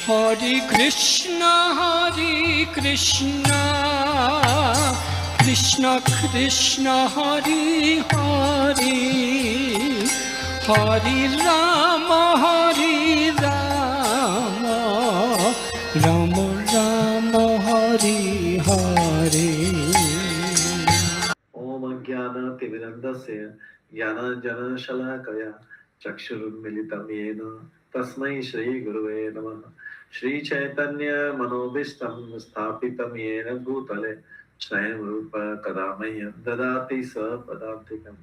हरे कृष्णा कृष्ण कृष्ण हरे हरे, हरे राम राम राम हरे हरे। ओम अज्ञानतिमिरन्धस्य ज्ञानाञ्जनशलाकया चक्षुरुन्मिलितं येन तस्मै श्रीगुरुवे नमः। श्रीचैतन्य मनोभीष्टं स्थापितं येन भूतले स्वयं रूप कदा मह्यं ददाति स्वपदान्तिकं।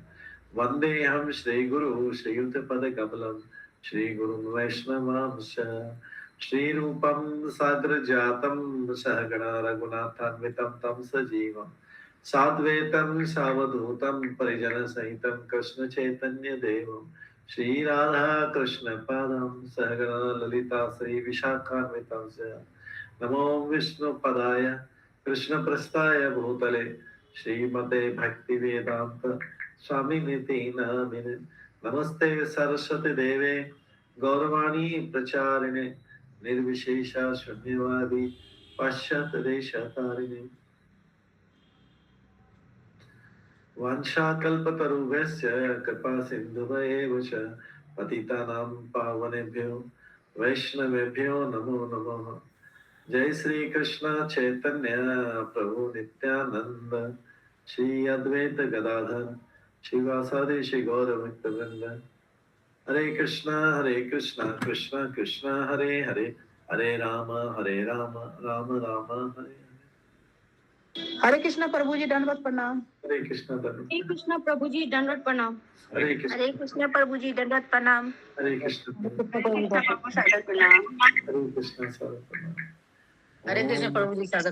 वन्देऽहं श्रीगुरु श्रीयुतपदकमलं श्रीगुरुं वैष्णवांश्च। श्रीरूपं साग्रजातं सहगणा रघुनाथान्वितं तं सजीवम् साद्वैतं सावधूतं परिजन सहितं कृष्ण चैतन्य देवं श्री राधा कृष्ण पादं सहगणा ललिता श्री विशाखान्वितं च। नमो विष्णुपदाय कृष्ण प्रस्थाय भूतले श्रीमते भक्ति वेदांत स्वामिनिति नामिने। नमस्ते सरस्वती देवे गौरवाणी प्रचारिणे निर्विशेषा शून्यवादी पाश्चात्य देशतारिणे। वाञ्छाकल्पतरुभ्यश्च कृपा सिन्धुभ्येव च पतितानां पावनेभ्यो वैष्णवेभ्यो नमो नमः। जय श्री कृष्ण चैतन्य प्रभु नित्यानंद श्री अद्वैत गदाधर श्रीवासादि श्री गौर भक्तवृंद। हरे कृष्णा कृष्ण कृष्ण हरे हरे, हरे राम राम राम हरे। हरे कृष्णा प्रभु जी दंडवत प्रणाम। हरे कृष्णा प्रभु जी दंडवत प्रणाम। हरे कृष्णा प्रभु जी दंडवत प्रणाम। हरे कृष्ण प्रभु सादर प्रणाम। हरे कृष्ण सादर प्रणाम। हरे कृष्ण प्रभु जी सादर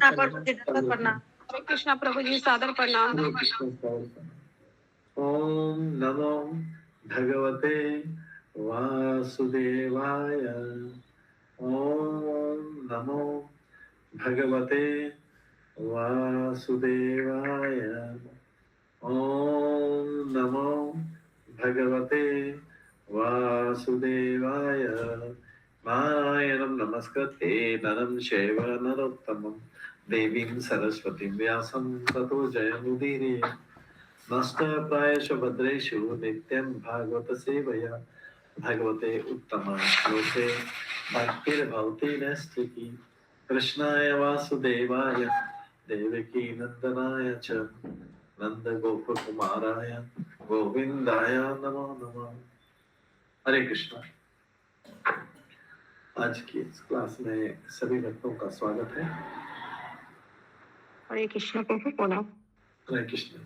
प्रणाम। हरे कृष्णा प्रभु जी सादर प्रणाम। ओम नमो भगवते वासुदेवाय। ओम नमो भगवते वासुदेवाय। ओम नमो भगवते वासुदेवाय। नारायणं नमस्कृत्य नरं चैव नरोत्तमं देवीं सरस्वतीं व्यासं ततो जयमुदीरये। नष्टप्रायेषु भद्रेषु नित्यं भागवत सेवया भगवते उत्तम श्लोके भक्तिर्भवति नैष्ठिकी। कृष्णाय वासुदेवाय देवकी नंदनाय च नंद गोप कुमाराय गोविंदाय नमो नमः। हरे कृष्णा। आज की इस क्लास में सभी भक्तों का स्वागत है। हरे कृष्ण प्रभु प्रणाम। हरे कृष्ण।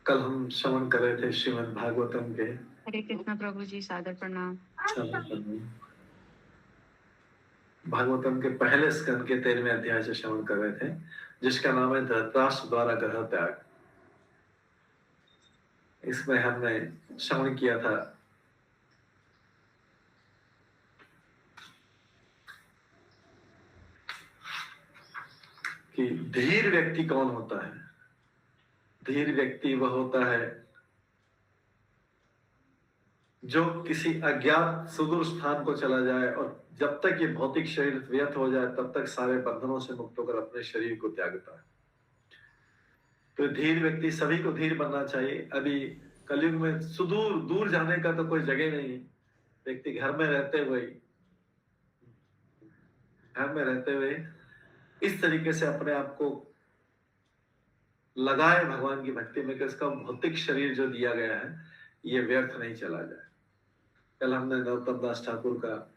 कल हम श्रवण कर रहे थे श्रीमद् भागवतम के। हरे कृष्ण प्रभु जी सादर प्रणाम। भागवतम के पहले स्कंद के 13वें अध्याय से श्रवण कर रहे थे, जिसका नाम है धृतराष्ट्र द्वारा ग्रह त्याग। इसमें हमने श्रवण किया था कि धीर व्यक्ति कौन होता है। धीर व्यक्ति वह होता है जो किसी अज्ञात सुदूर स्थान को चला जाए और जब तक ये भौतिक शरीर व्यर्थ हो जाए तब तक सारे बंधनों से मुक्त होकर अपने शरीर को त्यागता है। तो धीर व्यक्ति, सभी को धीर बनना चाहिए। अभी कलयुग में सुदूर दूर जाने का तो कोई जगह नहीं है। व्यक्ति घर में रहते हुए इस तरीके से अपने आप को लगाए भगवान की भक्ति में कि इसका भौतिक शरीर जो दिया गया है ये व्यर्थ नहीं चला जाए। कल हमने नरोत्तम दास ठाकुर का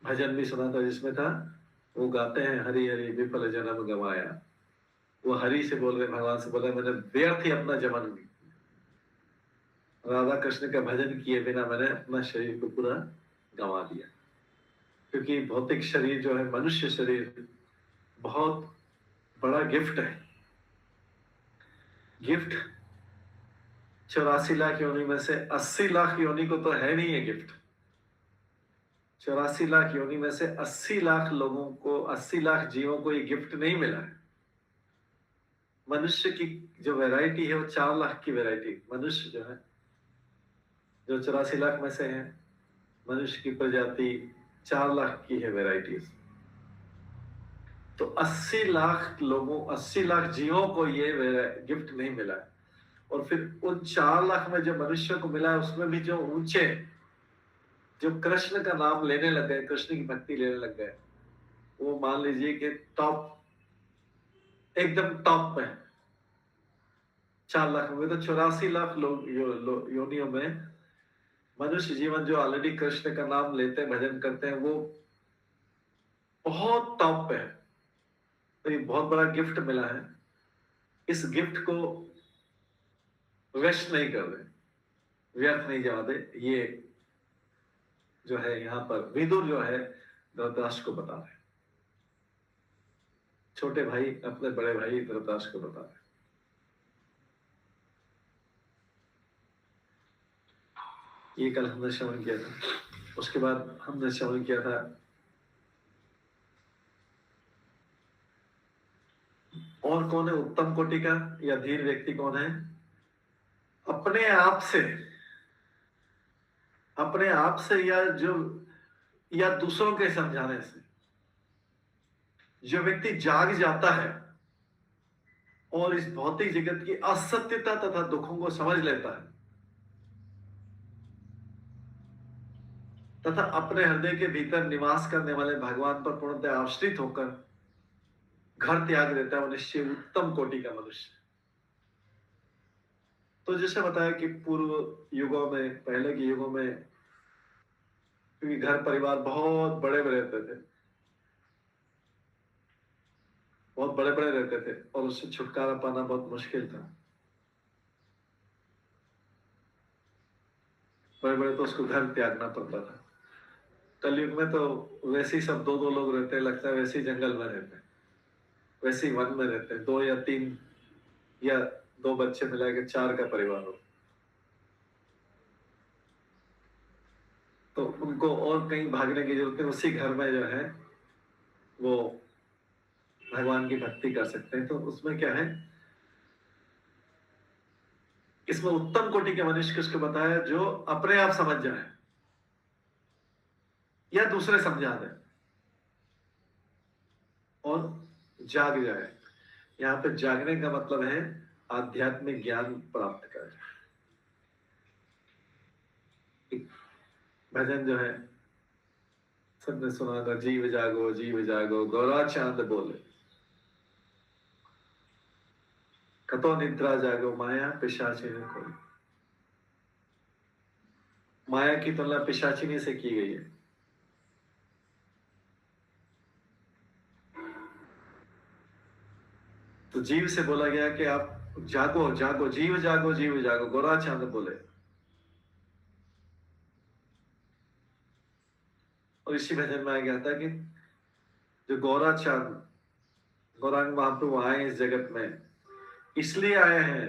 भजन भी सुना था, जिसमें था वो गाते हैं हरि हरि विफल जन्म गवाया। वो हरि से बोल रहे, भगवान से बोल रहे, मैंने व्यर्थ ही अपना जन्म, राधा कृष्ण का भजन किए बिना मैंने अपना शरीर को पूरा गंवा दिया। क्योंकि भौतिक शरीर जो है, मनुष्य शरीर, बहुत बड़ा गिफ्ट है। गिफ्ट 84 लाख योनि में से 80 लाख योनि को तो है नहीं ये गिफ्ट। 84 लाख योनि में से 80 लाख लोगों को, 80 लाख जीवों को ये गिफ्ट नहीं मिला है। मनुष्य की जो वैरायटी है वो 4 लाख की वैरायटी मनुष्य जो है, जो 84 लाख में से है, मनुष्य की प्रजाति 4 लाख की है वेराइटीज। तो 80 लाख लोगों, 80 लाख जीवों को ये गिफ्ट नहीं मिला है। और फिर उन 4 लाख में जो मनुष्य को मिला है, उसमें भी जो ऊंचे, जो कृष्ण का नाम लेने लग गए, कृष्ण की भक्ति लेने लग गए, वो मान लीजिए कि टॉप, एकदम टॉप पे 4 लाख में। तो 84 लाख लोग योनियों में मनुष्य जीवन जो ऑलरेडी कृष्ण का नाम लेते हैं, भजन करते हैं, वो बहुत टॉप पे है। तो ये बहुत बड़ा गिफ्ट मिला है। इस गिफ्ट को वेस्ट नहीं कर दे, व्यर्थ नहीं जावा दे। ये जो है यहाँ पर विदुर जो है धृतराष्ट्र को बता रहे, छोटे भाई अपने बड़े भाई धृतराष्ट्र को बता रहे। ये कल हमने श्रवण किया था। उसके बाद हमने श्रवण किया था और कौन है उत्तम कोटि का या धीर व्यक्ति कौन है? अपने आप से या दूसरों के समझाने से जो व्यक्ति जाग जाता है और इस भौतिक जगत की असत्यता तथा दुखों को समझ लेता है, तथा अपने हृदय के भीतर निवास करने वाले भगवान पर पूर्णतः आश्रित होकर घर त्याग देता है, वो निश्चय उत्तम कोटि का मनुष्य। तो जैसे बताया कि पूर्व युगों में, पहले के युगों में, क्योंकि घर परिवार बहुत बड़े बड़े रहते थे, बहुत बड़े बड़े रहते थे, और उससे छुटकारा पाना बहुत मुश्किल था। बड़े बड़े तो उसको घर त्यागना पड़ता था। कलयुग में तो वैसे ही सब 2-2 लोग रहते हैं, लगता है वैसे ही जंगल में रहते हैं, वैसे ही वन में रहते हैं। 2 या 3 या 2 बच्चे मिला के 4 का परिवार हो, तो उनको और कहीं भागने की जरूरत नहीं, उसी घर में जो है वो भगवान की भक्ति कर सकते हैं। तो उसमें क्या है, इसमें उत्तम कोटि के मनुष्य किसको बताया? जो अपने आप समझ जाए या दूसरे समझा दे और जाग जाए। यहाँ पे जागने का मतलब है आध्यात्मिक ज्ञान प्राप्त करें। भजन जो है सबने सुना था, जीव जागो गौरा चांद बोले, कतो निद्रा जागो माया पिशाचिनी खोले। माया की तुलना पिशाचिनी से की गई है। तो जीव से बोला गया कि आप जागो, जीव जागो गौरा चांद बोले। और इसी भजन में आ गया था कि जो गौरा चांद, गौरांग महाप्रभु आए इस जगत में, इसलिए आए हैं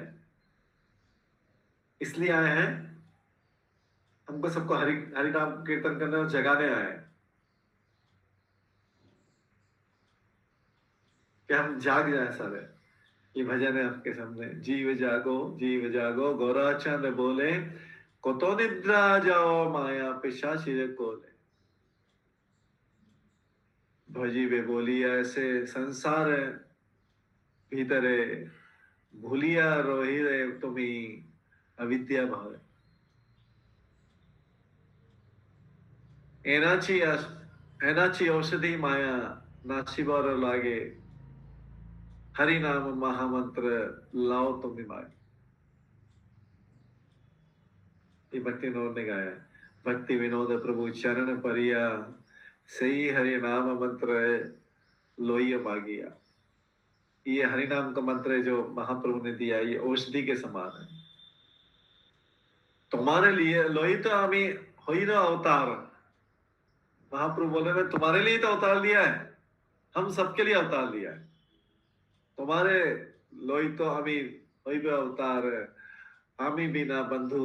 हमको सबको हरि नाम कीर्तन करने और जगाने आए हैं कि हम जाग जाए सारे। ये भजन है आपके सामने, जीव जागो गौरा चांद बोले, कतो निद्रा जाओ माया पिशाचिनी कोले। भजी वे बोली ऐसे संसार भीतरे, भूलिया रोही रे तुम्ही अविद्या भाव। एनाची औषधि माया नाचिबार लागे, हरि नाम महामंत्र लाओ तुम माए। ये भक्ति विनोद ने गाया है। भक्ति विनोद प्रभु चरण परिया, सही हरि नाम मंत्र लोइय मागिया। ये हरि नाम का मंत्र है जो महाप्रभु ने दिया, ये औषधि के समान है तुम्हारे लिए। लोई तो हमें ही ना अवतार, महाप्रभु बोले मैं तुम्हारे लिए तो अवतार लिया है, हम सबके लिए अवतार लिया है। तुम्हारे लोई तो हमी होई अवतार, हमी बिना बंधु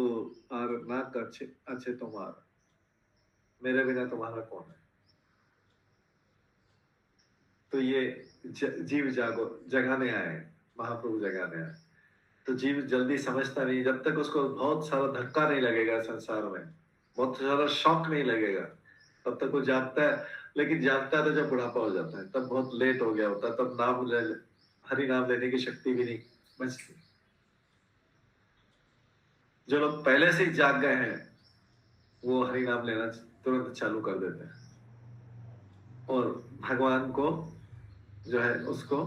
और ना अच्छे तुम्हारा, मेरे बिना तुम्हारा कौन है। तो ये जीव जागो, जगाने आए महाप्रभु, जगाने आए। तो जीव जल्दी समझता नहीं, जब तक उसको बहुत सारा धक्का नहीं लगेगा संसार में, बहुत सारा शॉक नहीं लगेगा, तब तक वो जागता है। लेकिन जागता है तो जब बुढ़ापा हो जाता है, तब बहुत लेट हो गया होता है, तब हरि नाम लेने की शक्ति भी नहीं बचती। जो लोग पहले से ही जाग गए हैं वो हरि नाम लेना तुरंत चालू कर देते हैं और भगवान को जो है उसको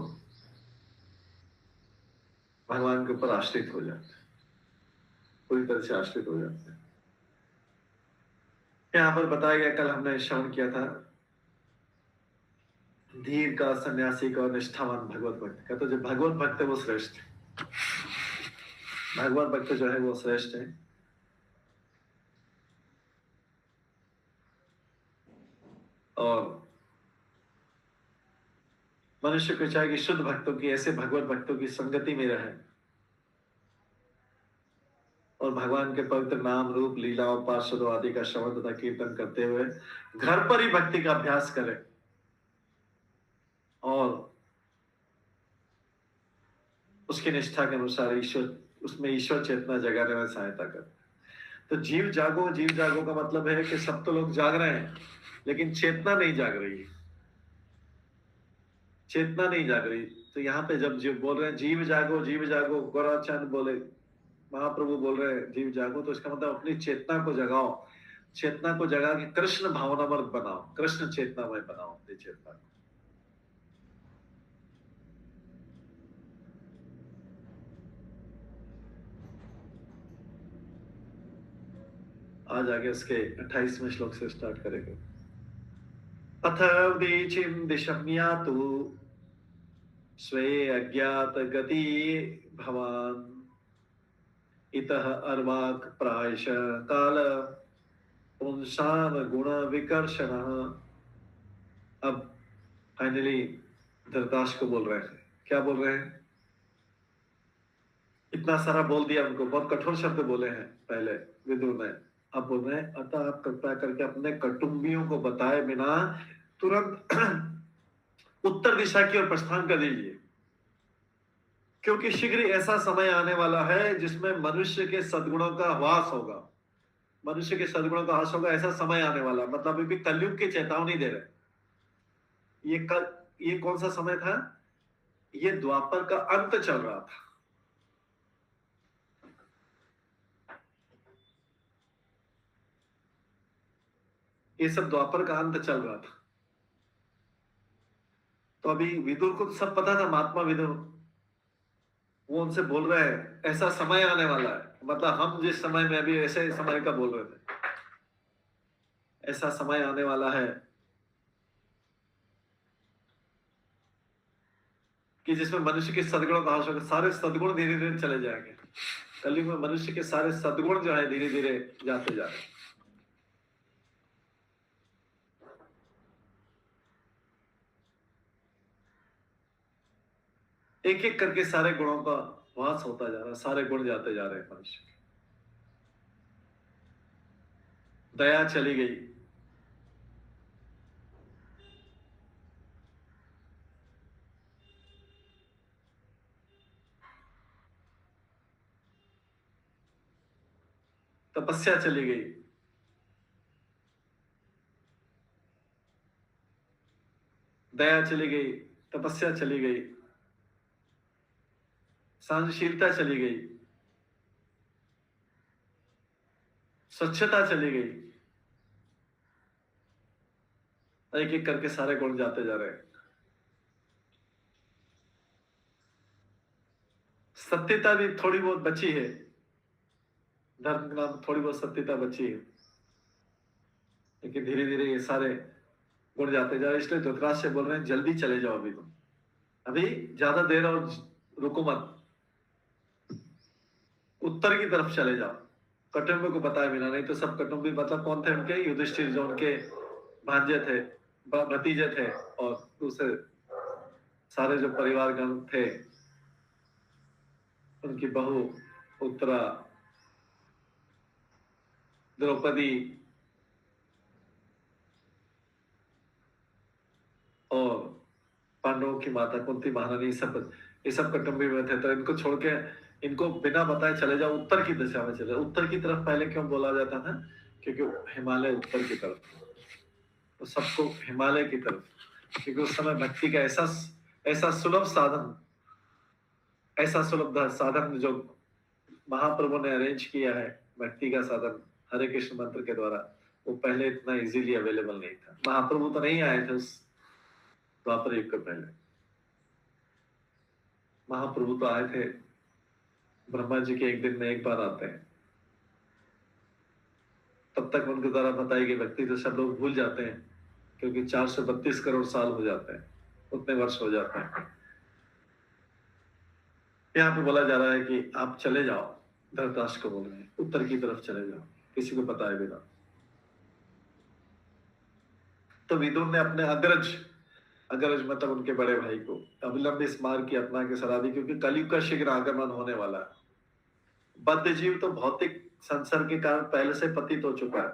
भगवान के ऊपर आश्रित हो जाते हैं, पूरी तरह से आश्रित हो जाते हैं। यहाँ पर बताया गया, कल हमने श्रवण किया था, धीर का, सन्यासी का और निष्ठावान भगवत भक्त का। तो जो भगवत भक्त है वो श्रेष्ठ है, भगवत भक्त जो है वो श्रेष्ठ है। और मनुष्य को चाहिए कि शुद्ध भक्तों की, ऐसे भगवत भक्तों की संगति में रहे और भगवान के पवित्र नाम, रूप, लीला और पार्षदों आदि का श्रवण तथा कीर्तन करते हुए घर पर ही भक्ति का अभ्यास करें और उसकी निष्ठा के अनुसार उसमें ईश्वर चेतना जगाने में सहायता करें। तो जीव जागो, जीव जागो का मतलब है कि सब तो लोग जाग रहे हैं लेकिन चेतना नहीं जाग रही है, चेतना नहीं जाग रही। तो यहाँ पे जब जीव बोल रहे हैं जीव जागो, जीव जागो, गौराचंद बोले, महाप्रभु बोल रहे हैं जीव जागो, तो इसका मतलब अपनी चेतना को जगाओ, चेतना को जगा के कृष्ण भावनामय बनाओ, कृष्ण चेतनामय बनाओ अपनी चेतना को। आज आगे उसके 28वें श्लोक से स्टार्ट करेंगे। अथ दीचिम दिशम्यातु स्वे अज्ञात गति भवान इतः अर्वाक प्रायश काल पुंसान गुण विकर्षण। अब फाइनली धृतराष्ट्र को बोल रहे हैं, क्या बोल रहे हैं? इतना सारा बोल दिया उनको, बहुत कठोर शब्द बोले हैं पहले विदुर ने। अब बोल रहे हैं अतः आप कृपया करके अपने कुटुंबियों को बताए बिना तुरंत उत्तर दिशा की ओर प्रस्थान कर दीजिए, क्योंकि शीघ्र ऐसा समय आने वाला है जिसमें मनुष्य के सद्गुणों का ह्रास होगा, मनुष्य के सद्गुणों का ह्रास होगा। ऐसा समय आने वाला, मतलब अभी कलयुग की चेतावनी दे रहे। ये कौन सा समय था? ये द्वापर का अंत चल रहा था। ये सब द्वापर का अंत चल रहा था। तो अभी विदुर को सब पता था, महात्मा विदुर, वो उनसे बोल रहे हैं ऐसा समय आने वाला है, मतलब हम जिस समय में अभी ऐसे समय का बोल रहे थे, ऐसा समय आने वाला है कि जिसमें मनुष्य के सद्गुणों का ह्रास होगा, सारे सद्गुण धीरे धीरे चले जाएंगे। कलयुग में मनुष्य के सारे सद्गुण जो है धीरे धीरे जाते जा रहे हैं। एक एक करके सारे गुणों का ह्रास होता जा रहा है, सारे गुण जाते जा रहे हैं मनुष्य के। दया चली गई, तपस्या चली गई, दया चली गई, तपस्या चली गई, सहनशीलता चली गई, स्वच्छता चली गई। एक एक करके सारे गुण जाते जा रहे हैं। सत्यता भी थोड़ी बहुत बची है, धर्म के नाम थोड़ी बहुत सत्यता बची है, लेकिन धीरे धीरे ये सारे गुण जाते जा रहे हैं। इसलिए धृतराष्ट्र से बोल रहे हैं जल्दी चले जाओ, अभी तुम अभी ज्यादा देर और रुको मत, उत्तर की तरफ चले जाओ, कुटुंब को बताए बिना। नहीं तो सब कुटुंबी, मतलब कौन थे उनके? युधिष्ठिर जो उनके भांजे थे, भतीजे थे, और दूसरे सारे जो परिवारगण थे, उनकी बहू उत्तरा, द्रौपदी और पांडवों की माता कुंती महारानी, सब ये सब कुटुंबी में थे। तो इनको छोड़ के इनको बिना बताए चले जाओ उत्तर की दिशा में चले। उत्तर की तरफ पहले क्यों बोला जाता था? क्योंकि हिमालय उत्तर की तरफ, तो सबको हिमालय की तरफ, क्योंकि उस समय भक्ति का ऐसा सुलभ साधन, ऐसा सुलभ साधन जो महाप्रभु ने अरेंज किया है, भक्ति का साधन हरे कृष्ण मंत्र के द्वारा, वो पहले इतना इजीली अवेलेबल नहीं था। महाप्रभु तो नहीं आए थे उस द्वापर युग के पहले। महाप्रभु तो आए थे, ब्रह्मा जी के एक दिन में एक बार आते हैं, तब तक उनके द्वारा बताई गई भक्ति तो सब लोग भूल जाते हैं, क्योंकि 432 करोड़ साल हो जाते हैं, उतने वर्ष हो जाते हैं। यहाँ पे बोला जा रहा है कि आप चले जाओ, धृतराष्ट्र को बोल रहे हैं उत्तर की तरफ चले जाओ, किसी को बताए बिना। तो विदुर ने अपने अग्रज मतलब उनके बड़े भाई को अविलंब इस मार्ग की अपना के सलाह दी, क्योंकि कलयुग का शीघ्र आगमन होने वाला है। बद्ध जीव तो भौतिक संसर्ग के कारण पहले से पतित हो चुका है,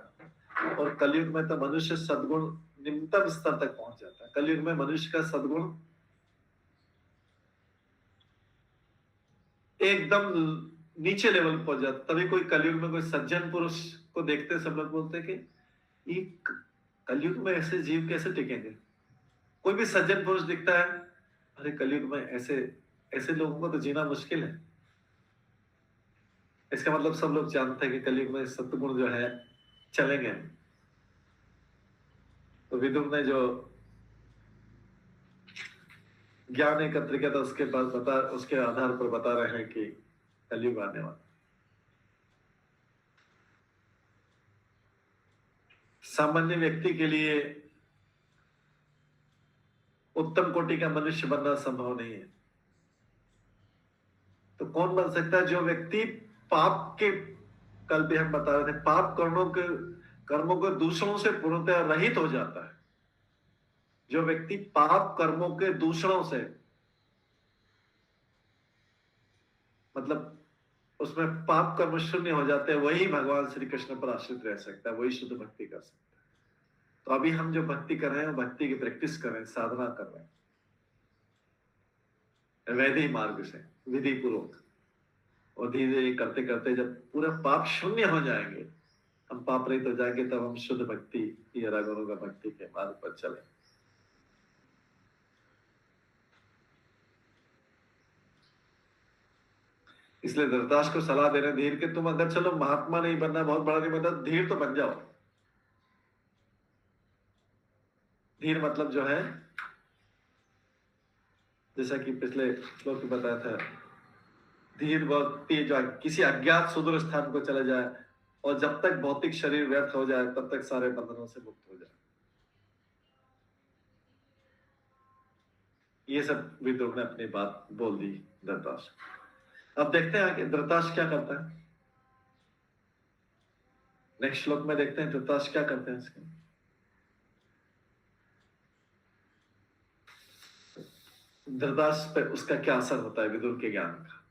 और कलयुग में तो मनुष्य सद्गुण निम्नतम स्तर तक पहुंच जाता है। कलयुग में मनुष्य का सद्गुण एकदम नीचे लेवल पहुंच जाता। तभी कोई कलयुग में कोई सज्जन पुरुष को देखते सब लोग बोलते कि ये कलयुग में ऐसे जीव कैसे टिकेंगे। कोई भी सज्जन पुरुष दिखता है, अरे कलयुग में ऐसे लोगों को तो जीना मुश्किल है। इसका मतलब सब लोग जानते हैं कि कलयुग में सत्गुण जो है चलेंगे। तो विदुर ने जो ज्ञान एकत्र किया था उसके आधार पर बता रहे हैं कि कलयुग आने वाला। सामान्य व्यक्ति के लिए उत्तम कोटि का मनुष्य बनना संभव नहीं है। तो कौन बन सकता है? जो व्यक्ति पाप के, कल भी हम बता रहे थे, पाप कर्मों के दूषणों से पूर्णतः रहित हो जाता है। जो व्यक्ति पाप कर्मों के दूषणों से, मतलब उसमें पाप कर्म शून्य हो जाते हैं, वही भगवान श्री कृष्ण पर आश्रित रह सकता है, वही शुद्ध भक्ति कर सकता है। तो अभी हम जो भक्ति कर रहे हैं, भक्ति की प्रैक्टिस कर रहे हैं, साधना कर रहे हैं वैदिक मार्ग से, विधि पूर्वक। और धीरे धीरे करते करते जब पूरा पाप शून्य हो जाएंगे, हम पाप रहित हो जाएंगे, तब हम शुद्ध भक्ति या रागुणों का भक्ति के मार्ग पर चले। इसलिए धृतराष्ट्र को सलाह दे रहे धीर के, तुम अगर चलो महात्मा नहीं बनना, बहुत बड़ा नहीं बनना, धीर तो बन जाओ। धीर मतलब जो है, जैसा कि पिछले श्लोक में बताया था, धीर व्यक्ति जो किसी अज्ञात सुदूर स्थान को चला जाए और जब तक भौतिक शरीर व्यर्थ हो जाए तब तक सारे बंधनों से मुक्त हो जाए। ये सब विदुर ने अपनी बात बोल दी धृतराष्ट्र। अब देखते हैं कि धृतराष्ट्र क्या करता है। नेक्स्ट श्लोक में देखते हैं धृतराष्ट्र क्या करते हैं इसके। धृतराष्ट्र पे उसका क्या असर होता है विदुर के ज्ञान का,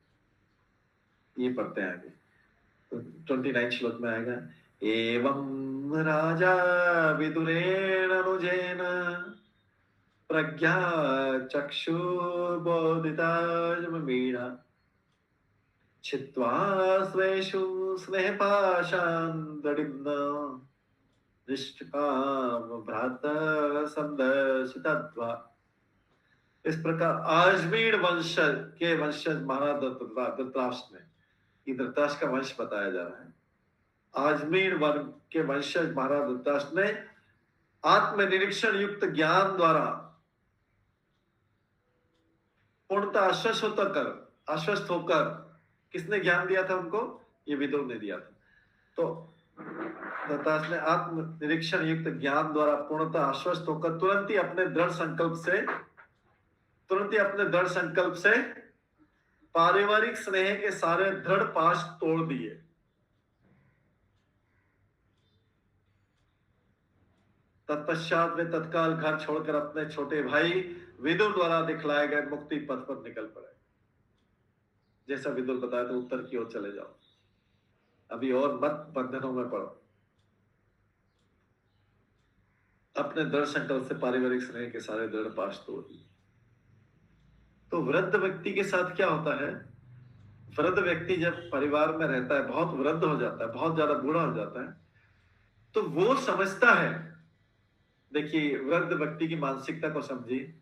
ये पढ़ते हैं आगे। तो 29 श्लोक में आएगा, एवं राजा विदुरेण अनुजेन प्रज्ञा चक्षुर्बोधिताजमीढा छित्त्वा स्वेषु स्नेहपाशान् दडिम्न निष्काम भ्रातर संदर्शितत्वा। इस प्रकार आजमीर वंश के वंशज महाराज धृतराष्ट्र ने, ये धृतराष्ट्र का वंश बताया जा रहा है, आजमीर वर्ग के वंशज महाराज धृतराष्ट्र ने आत्मनिरीक्षण युक्त ज्ञान द्वारा पूर्णतः आश्वस्त होकर, किसने ज्ञान दिया था उनको? ये विदुर ने दिया था। तो धृतराष्ट्र ने आत्मनिरीक्षण युक्त ज्ञान द्वारा पूर्णतः आश्वस्त होकर तुरंत ही अपने दृढ़ संकल्प से पारिवारिक स्नेह के सारे दृढ़ पाश तोड़ दिए। तत्पश्चात वे तत्काल घर छोड़कर अपने छोटे भाई विदुर द्वारा दिखलाए गए मुक्ति पथ पर निकल पड़े। जैसा विदुर बताया था, उत्तर की ओर चले जाओ, अभी और मत बंधनों में पड़ो, अपने दृढ़ संकल्प से पारिवारिक स्नेह के सारे दृढ़ पाश तोड़ दिए। तो वृद्ध व्यक्ति के साथ क्या होता है? वृद्ध व्यक्ति जब परिवार में रहता है, बहुत वृद्ध हो जाता है, बहुत ज्यादा बूढ़ा हो जाता है, तो वो समझता है, देखिए वृद्ध व्यक्ति की मानसिकता को समझिए,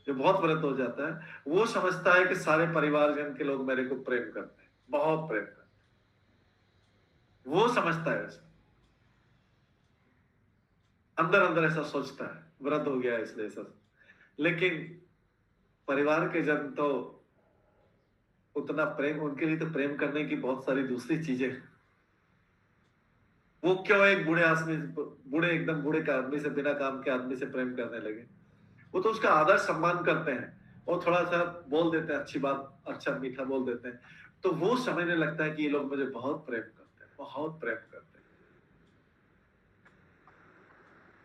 जो बहुत वृद्ध हो जाता है, वो समझता है कि सारे परिवारजन के लोग मेरे को प्रेम करते हैं, बहुत प्रेम करते हैं, वो समझता है ऐसा, अंदर अंदर ऐसा सोचता है, वृद्ध हो गया इसलिए ऐसा। लेकिन परिवार के जन तो उतना प्रेम, उनके लिए तो प्रेम करने की बहुत सारी दूसरी चीजें हैं। वो क्यों एक बूढ़े आदमी, बूढ़े एकदम बूढ़े के आदमी से, बिना काम के आदमी से प्रेम करने लगे? वो तो उसका आदर सम्मान करते हैं और थोड़ा सा बोल देते हैं, अच्छी बात, अच्छा मीठा बोल देते हैं, तो वो समझने लगता है कि ये लोग मुझे बहुत प्रेम करते हैं, बहुत प्रेम करते हैं।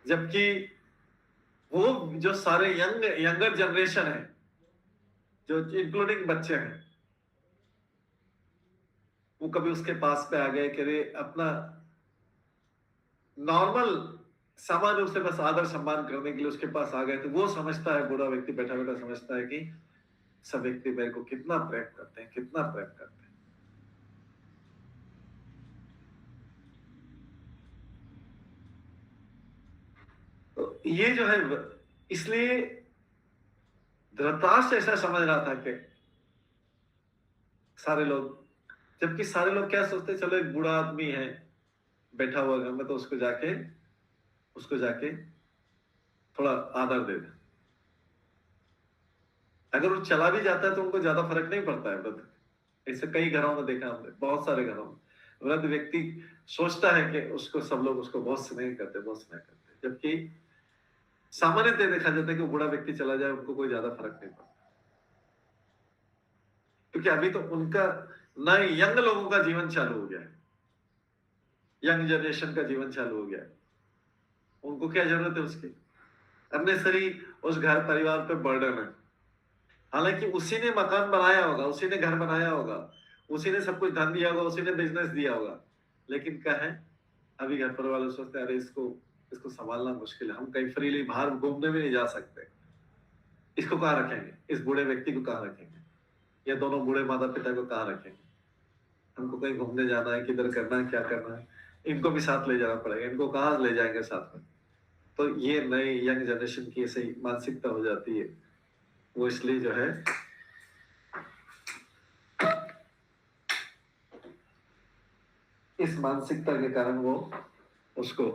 जबकि वो जो सारे यंगर जनरेशन है, जो इंक्लूडिंग बच्चे हैं, वो कभी उसके पास पे आ गए कि रे अपना नॉर्मल सामान्य रूप से बस आदर सम्मान करने के लिए उसके पास आ गए, तो वो समझता है, बूढ़ा व्यक्ति बैठा बैठा समझता है कि सब व्यक्ति मेरे को कितना प्रेम करते हैं, कितना प्रेम करते हैं। तो ये जो है, इसलिए धृतराष्ट्र ऐसा समझ रहा था कि सारे लोग, जबकि सारे लोग क्या सोचते, चलो एक बूढ़ा आदमी है बैठा हुआ घर में, तो उसको जाके थोड़ा आदर दे दे। अगर वो चला भी जाता है तो उनको ज्यादा फर्क नहीं पड़ता है वृद्ध। ऐसे कई घरों में देखा हमने, बहुत सारे घरों में वृद्ध व्यक्ति सोचता है कि उसको सब लोग उसको बहुत स्नेह करते, बहुत स्नेह करते, जबकि सामान्यतः देखा जाता है कि बूढ़ा व्यक्ति चला जाए उनको कोई ज्यादा फर्क नहीं पड़ता, क्योंकि अभी तो उनका नए यंग लोगों का जीवन चालू हो गया है, यंग जनरेशन का जीवन चालू हो गया है। उनको क्या जरूरत है उसकी? अननेसरी उस घर परिवार पे बर्डन है। हालांकि उसी ने मकान बनाया होगा, उसी ने घर बनाया होगा, उसी ने सब कुछ धन दिया होगा, उसी ने बिजनेस दिया होगा, लेकिन क्या है, अभी घर पर वाले सोचते हैं अरे इसको संभालना मुश्किल है, हम कहीं फ्रीली बाहर घूमने भी नहीं जा सकते, इसको कहाँ रखेंगे, इस बूढ़े व्यक्ति को कहाँ रखेंगे, या दोनों बूढ़े माता पिता को कहाँ रखेंगे, हमको कहीं घूमने जाना है, किधर करना है, क्या करना है, इनको भी साथ ले जाना पड़ेगा, इनको कहाँ ले जाएंगे साथ में। तो ये नई यंग जनरेशन की ऐसी मानसिकता हो जाती है। वो इसलिए जो है इस मानसिकता के कारण वो उसको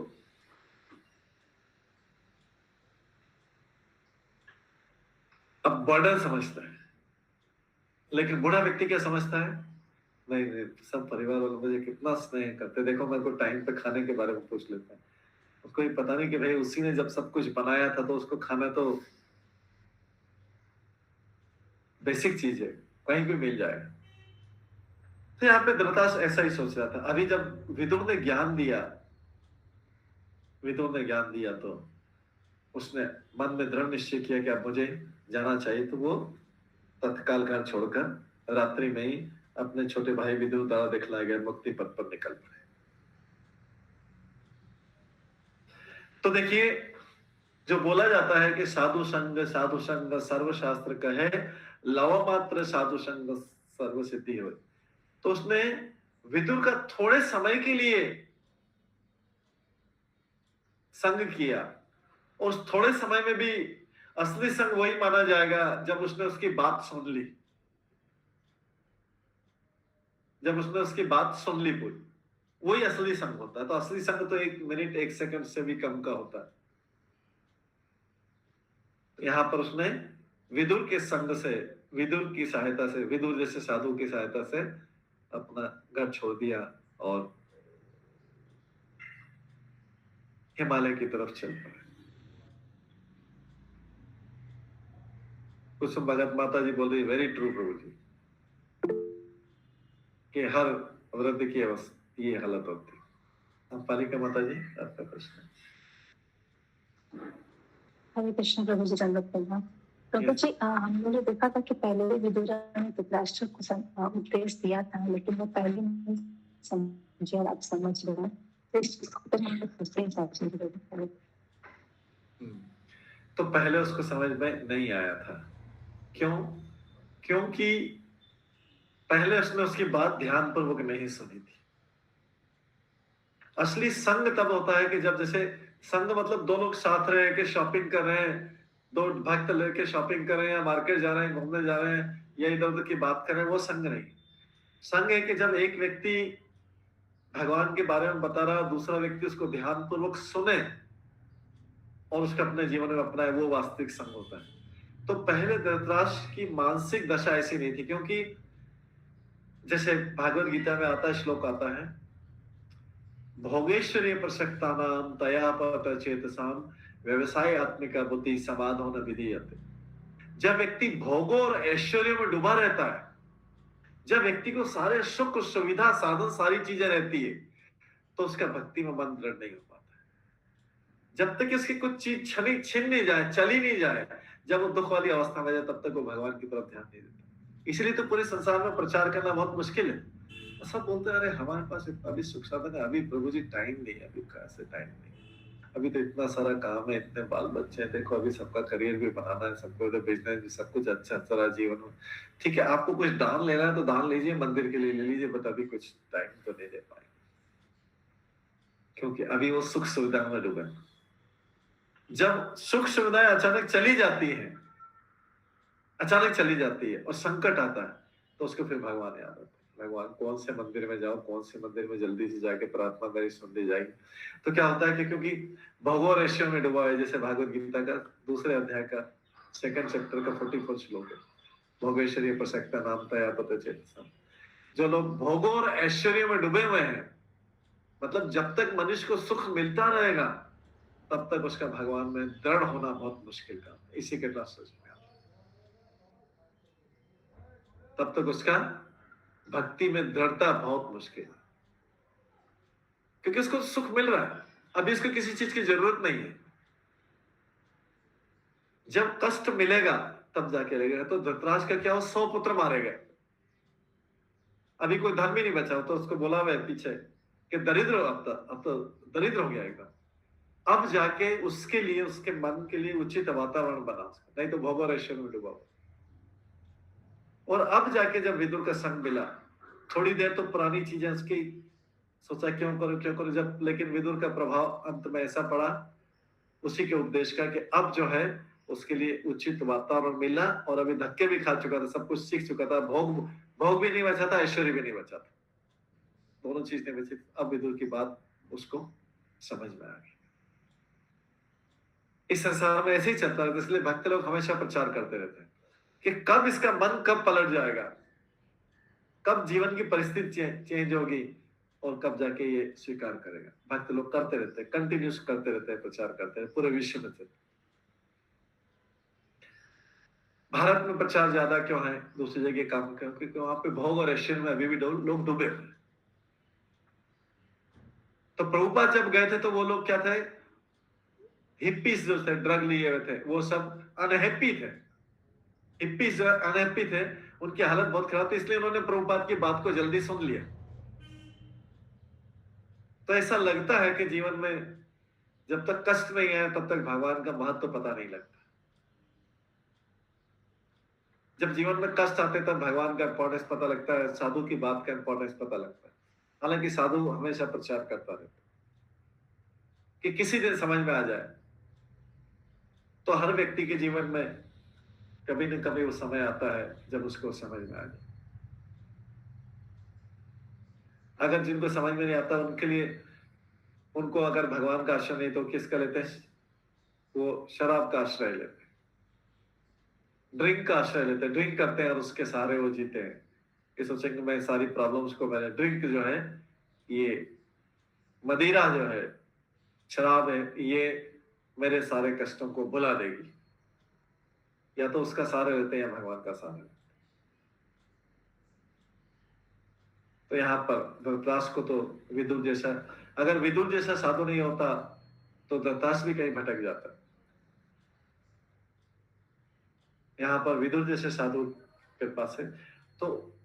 अब बर्डन समझता है। लेकिन बूढ़ा व्यक्ति क्या समझता है, नहीं नहीं, सब परिवार वाले मुझे कितना स्नेह करते, देखो मेरे को टाइम पे खाने के बारे में पूछ लेते हैं, उसको ये पता नहीं कि भाई उसी ने जब सब कुछ बनाया था, तो उसको खाना तो बेसिक चीज है, कहीं भी मिल जाएगा। तो यहाँ पे धृतराष्ट्र ऐसा ही सोच रहा था। अभी जब विदुर ने ज्ञान दिया तो उसने मन में दृढ़ निश्चय किया कि अब मुझे जाना चाहिए, तो वो तत्काल घर छोड़कर रात्रि में ही अपने छोटे भाई विदुर द्वारा दिखलाए गए मुक्ति पथ पर निकल पड़े। तो देखिए, जो बोला जाता है कि साधु संग सर्वशास्त्र कहे, लव मात्र साधु संग सर्व सिद्धि हो, तो उसने विदुर का थोड़े समय के लिए संग किया, और उस थोड़े समय में भी असली संग वही माना जाएगा जब उसने उसकी बात सुन ली, जब उसने उसकी बात सुन ली पूरी, वही असली संग होता है। तो असली संग तो 1 मिनट 1 सेकंड से भी कम का होता है। यहां पर उसने विदुर के संग से, विदुर की सहायता से, विदुर जैसे साधु की सहायता से अपना घर छोड़ दिया और हिमालय की तरफ चल पड़े। कुछ भगत माता जी बोल रही, वेरी ट्रू प्रभु जी, कि हर वृद्ध की अवस्था ये हालत होती है। पालिका माता जी, आपका प्रश्न। हरे कृष्ण प्रभु जी, दंडवत प्रणाम। प्रभु जी, हमने देखा था कि पहले विदुर ने धृतराष्ट्र को उपदेश दिया था, लेकिन वो पहले नहीं समझे और आप समझ रहे हैं, तो इस चीज को हम लोग दूसरे हिसाब से करें। तो पहले उसको समझ में नहीं आया था। क्यों? क्योंकि पहले उसने उसकी बात ध्यानपूर्वक नहीं सुनी थी। असली संग तब होता है कि जब जैसे संग मतलब दो लोग साथ रहे के शॉपिंग कर रहे हैं, दो भक्त लेके शॉपिंग कर रहे हैं या मार्केट जा रहे हैं, घूमने जा रहे हैं या इधर उधर की बात कर रहे हैं, वो संग नहीं। संग है कि जब एक व्यक्ति भगवान के बारे में बता रहा, दूसरा व्यक्ति उसको ध्यानपूर्वक सुने और उसको अपने जीवन में अपनाए, वो वास्तविक संग होता है। तो पहले धृतराष्ट्र की मानसिक दशा ऐसी नहीं थी, क्योंकि जैसे भागवत गीता में आता है, श्लोक आता है, भोगेश्वरी प्रसक्तानाम तयापत चेतसाम व्यवसाय आत्मिका बुद्धि समाधो न विधीयते। जब व्यक्ति भोगों और ऐश्वर्य में डूबा रहता है, जब व्यक्ति को सारे सुख सुविधा साधन सारी चीजें रहती है, तो उसका भक्ति में मन दृढ़ नहीं हो पाता है। जब तक इसकी कुछ चीज छिन नहीं जाए, चली नहीं जाए, जब वो दुख वाली अवस्था में जाए, तब तक वो भगवान की तरफ ध्यान नहीं देता। इसलिए तो पूरे संसार में प्रचार करना बहुत मुश्किल है। सब बोलते हैं अरे हमारे पास इतना भी सुख साधन है, अभी प्रभु जी टाइम नहीं है, अभी कैसे टाइम नहीं, अभी तो इतना सारा काम है, इतने बाल बच्चे हैं, देखो अभी सबका करियर भी बनाना है, सबको तो बिजनेस भी, सब कुछ अच्छा चल रहा जीवन में। ठीक है, आपको कुछ दान लेना है तो दान लीजिए, मंदिर के लिए ले लीजिए, बट अभी कुछ टाइम तो नहीं दे पाए, क्योंकि अभी वो सुख सुविधा में डूबे। जब सुख सुविधाएं अचानक चली जाती है, अचानक चली जाती है और संकट आता है, तो उसको फिर भगवान याद आता है। भगवान कौन से मंदिर में जाओ, कौन से मंदिर में जल्दी से जाके प्रार्थना मेरी सुन ली जाएगी। तो क्या होता है कि क्योंकि भोग और ऐश्वर्य में डूबा है, जैसे भागवत गीता का दूसरे अध्याय का 2nd चैप्टर का 44 श्लोक है, भोगेश्वरी प्रसक्ता नाम तयापत चेतसा। जो लोग भोगों और ऐश्वर्य में डूबे हुए हैं, मतलब जब तक मनुष्य को सुख मिलता रहेगा, तब तक उसका भगवान में दृढ़ होना बहुत मुश्किल काम है। इसी के ट्रांसलेशन में आता है, तब तक उसका भक्ति में दृढ़ता बहुत मुश्किल है, क्योंकि उसको सुख मिल रहा है, अभी इसको किसी चीज की जरूरत नहीं है। जब कष्ट मिलेगा तब जाके लगेगा। तो धृतराष्ट्र का क्या हो, 100 पुत्र मारे गए, अभी कोई धर्म ही नहीं बचा, तो उसको बोला हुआ है पीछे कि दरिद्र, अब तो दरिद्र हो गया एकदम। अब जाके उसके लिए, उसके मन के लिए उचित वातावरण बना उसका, नहीं तो भोग और ऐश्वर्य में डूबा। और अब जाके जब विदुर का संग मिला, थोड़ी देर तो पुरानी चीजें उसकी सोचा क्यों करो, जब लेकिन विदुर का प्रभाव अंत में ऐसा पड़ा उसी के उपदेश का कि अब जो है उसके लिए उचित वातावरण मिला, और अभी धक्के भी खा चुका था, सब कुछ सीख चुका था, भोग भी नहीं बचा था, ऐश्वर्य भी नहीं बचा था, दोनों चीज नहीं बची। अब विदुर की बात उसको समझ में आ गई। इस संसार में ऐसे ही चलता है, इसलिए भक्त लोग हमेशा प्रचार करते रहते हैं कि कब इसका मन कब पलट जाएगा, कब जीवन की परिस्थिति चेंज होगी और कब जाके ये स्वीकार करेगा। भक्त लोग करते रहते हैं, कंटिन्यूस करते रहते हैं, प्रचार करते हैं, पूरे विश्व में चलते। भारत में प्रचार ज्यादा क्यों है, दूसरी जगह काम क्यों, क्योंकि वहां पे भोग और ऐश्वर्य में अभी भी लोग डूबे हुए। तो प्रभुपाद जब गए थे तो वो लोग क्या थे, हिप्पीज जो थे, ड्रग लिए हुए थे, वो सब अनहैप्पी थे। हिप्पीज अनहैप्पी थे, उनकी हालत बहुत खराब थी, इसलिए उन्होंने प्रभुपाद की बात को जल्दी सुन लिया। तो ऐसा लगता है कि जीवन में जब तक कष्ट नहीं है तब तक भगवान का महत्व तो पता नहीं लगता। जब जीवन में कष्ट आते तब भगवान का इंपॉर्टेंस पता लगता है, साधु की बात का इंपॉर्टेंस पता लगता है। हालांकि साधु हमेशा प्रचार करता रहता कि किसी दिन समझ में आ जाए। तो हर व्यक्ति के जीवन में कभी न कभी वो समय आता है जब उसको समझ में आ जाए। अगर जिनको समझ में नहीं आता उनके लिए, उनको अगर भगवान का आश्रय नहीं तो किसका लेते हैं, वो शराब का आश्रय लेते हैं, ड्रिंक का आश्रय लेते हैं, ड्रिंक करते हैं और उसके सहारे वो जीते हैं कि सोचेंगे मैं सारी प्रॉब्लम्स को, मैंने ड्रिंक जो है, ये मदिरा जो है, शराब है, ये मेरे सारे कष्टों को भुला देगी। या तो उसका सहारा लेते हैं या भगवान का सहारा लेते हैं। तो यहाँ पर धृतराष्ट्र को तो विदुर जैसा, अगर विदुर जैसा साधु नहीं होता तो धृतराष्ट्र भी कहीं भटक जाता। यहाँ पर विदुर जैसे साधु के पास है, तो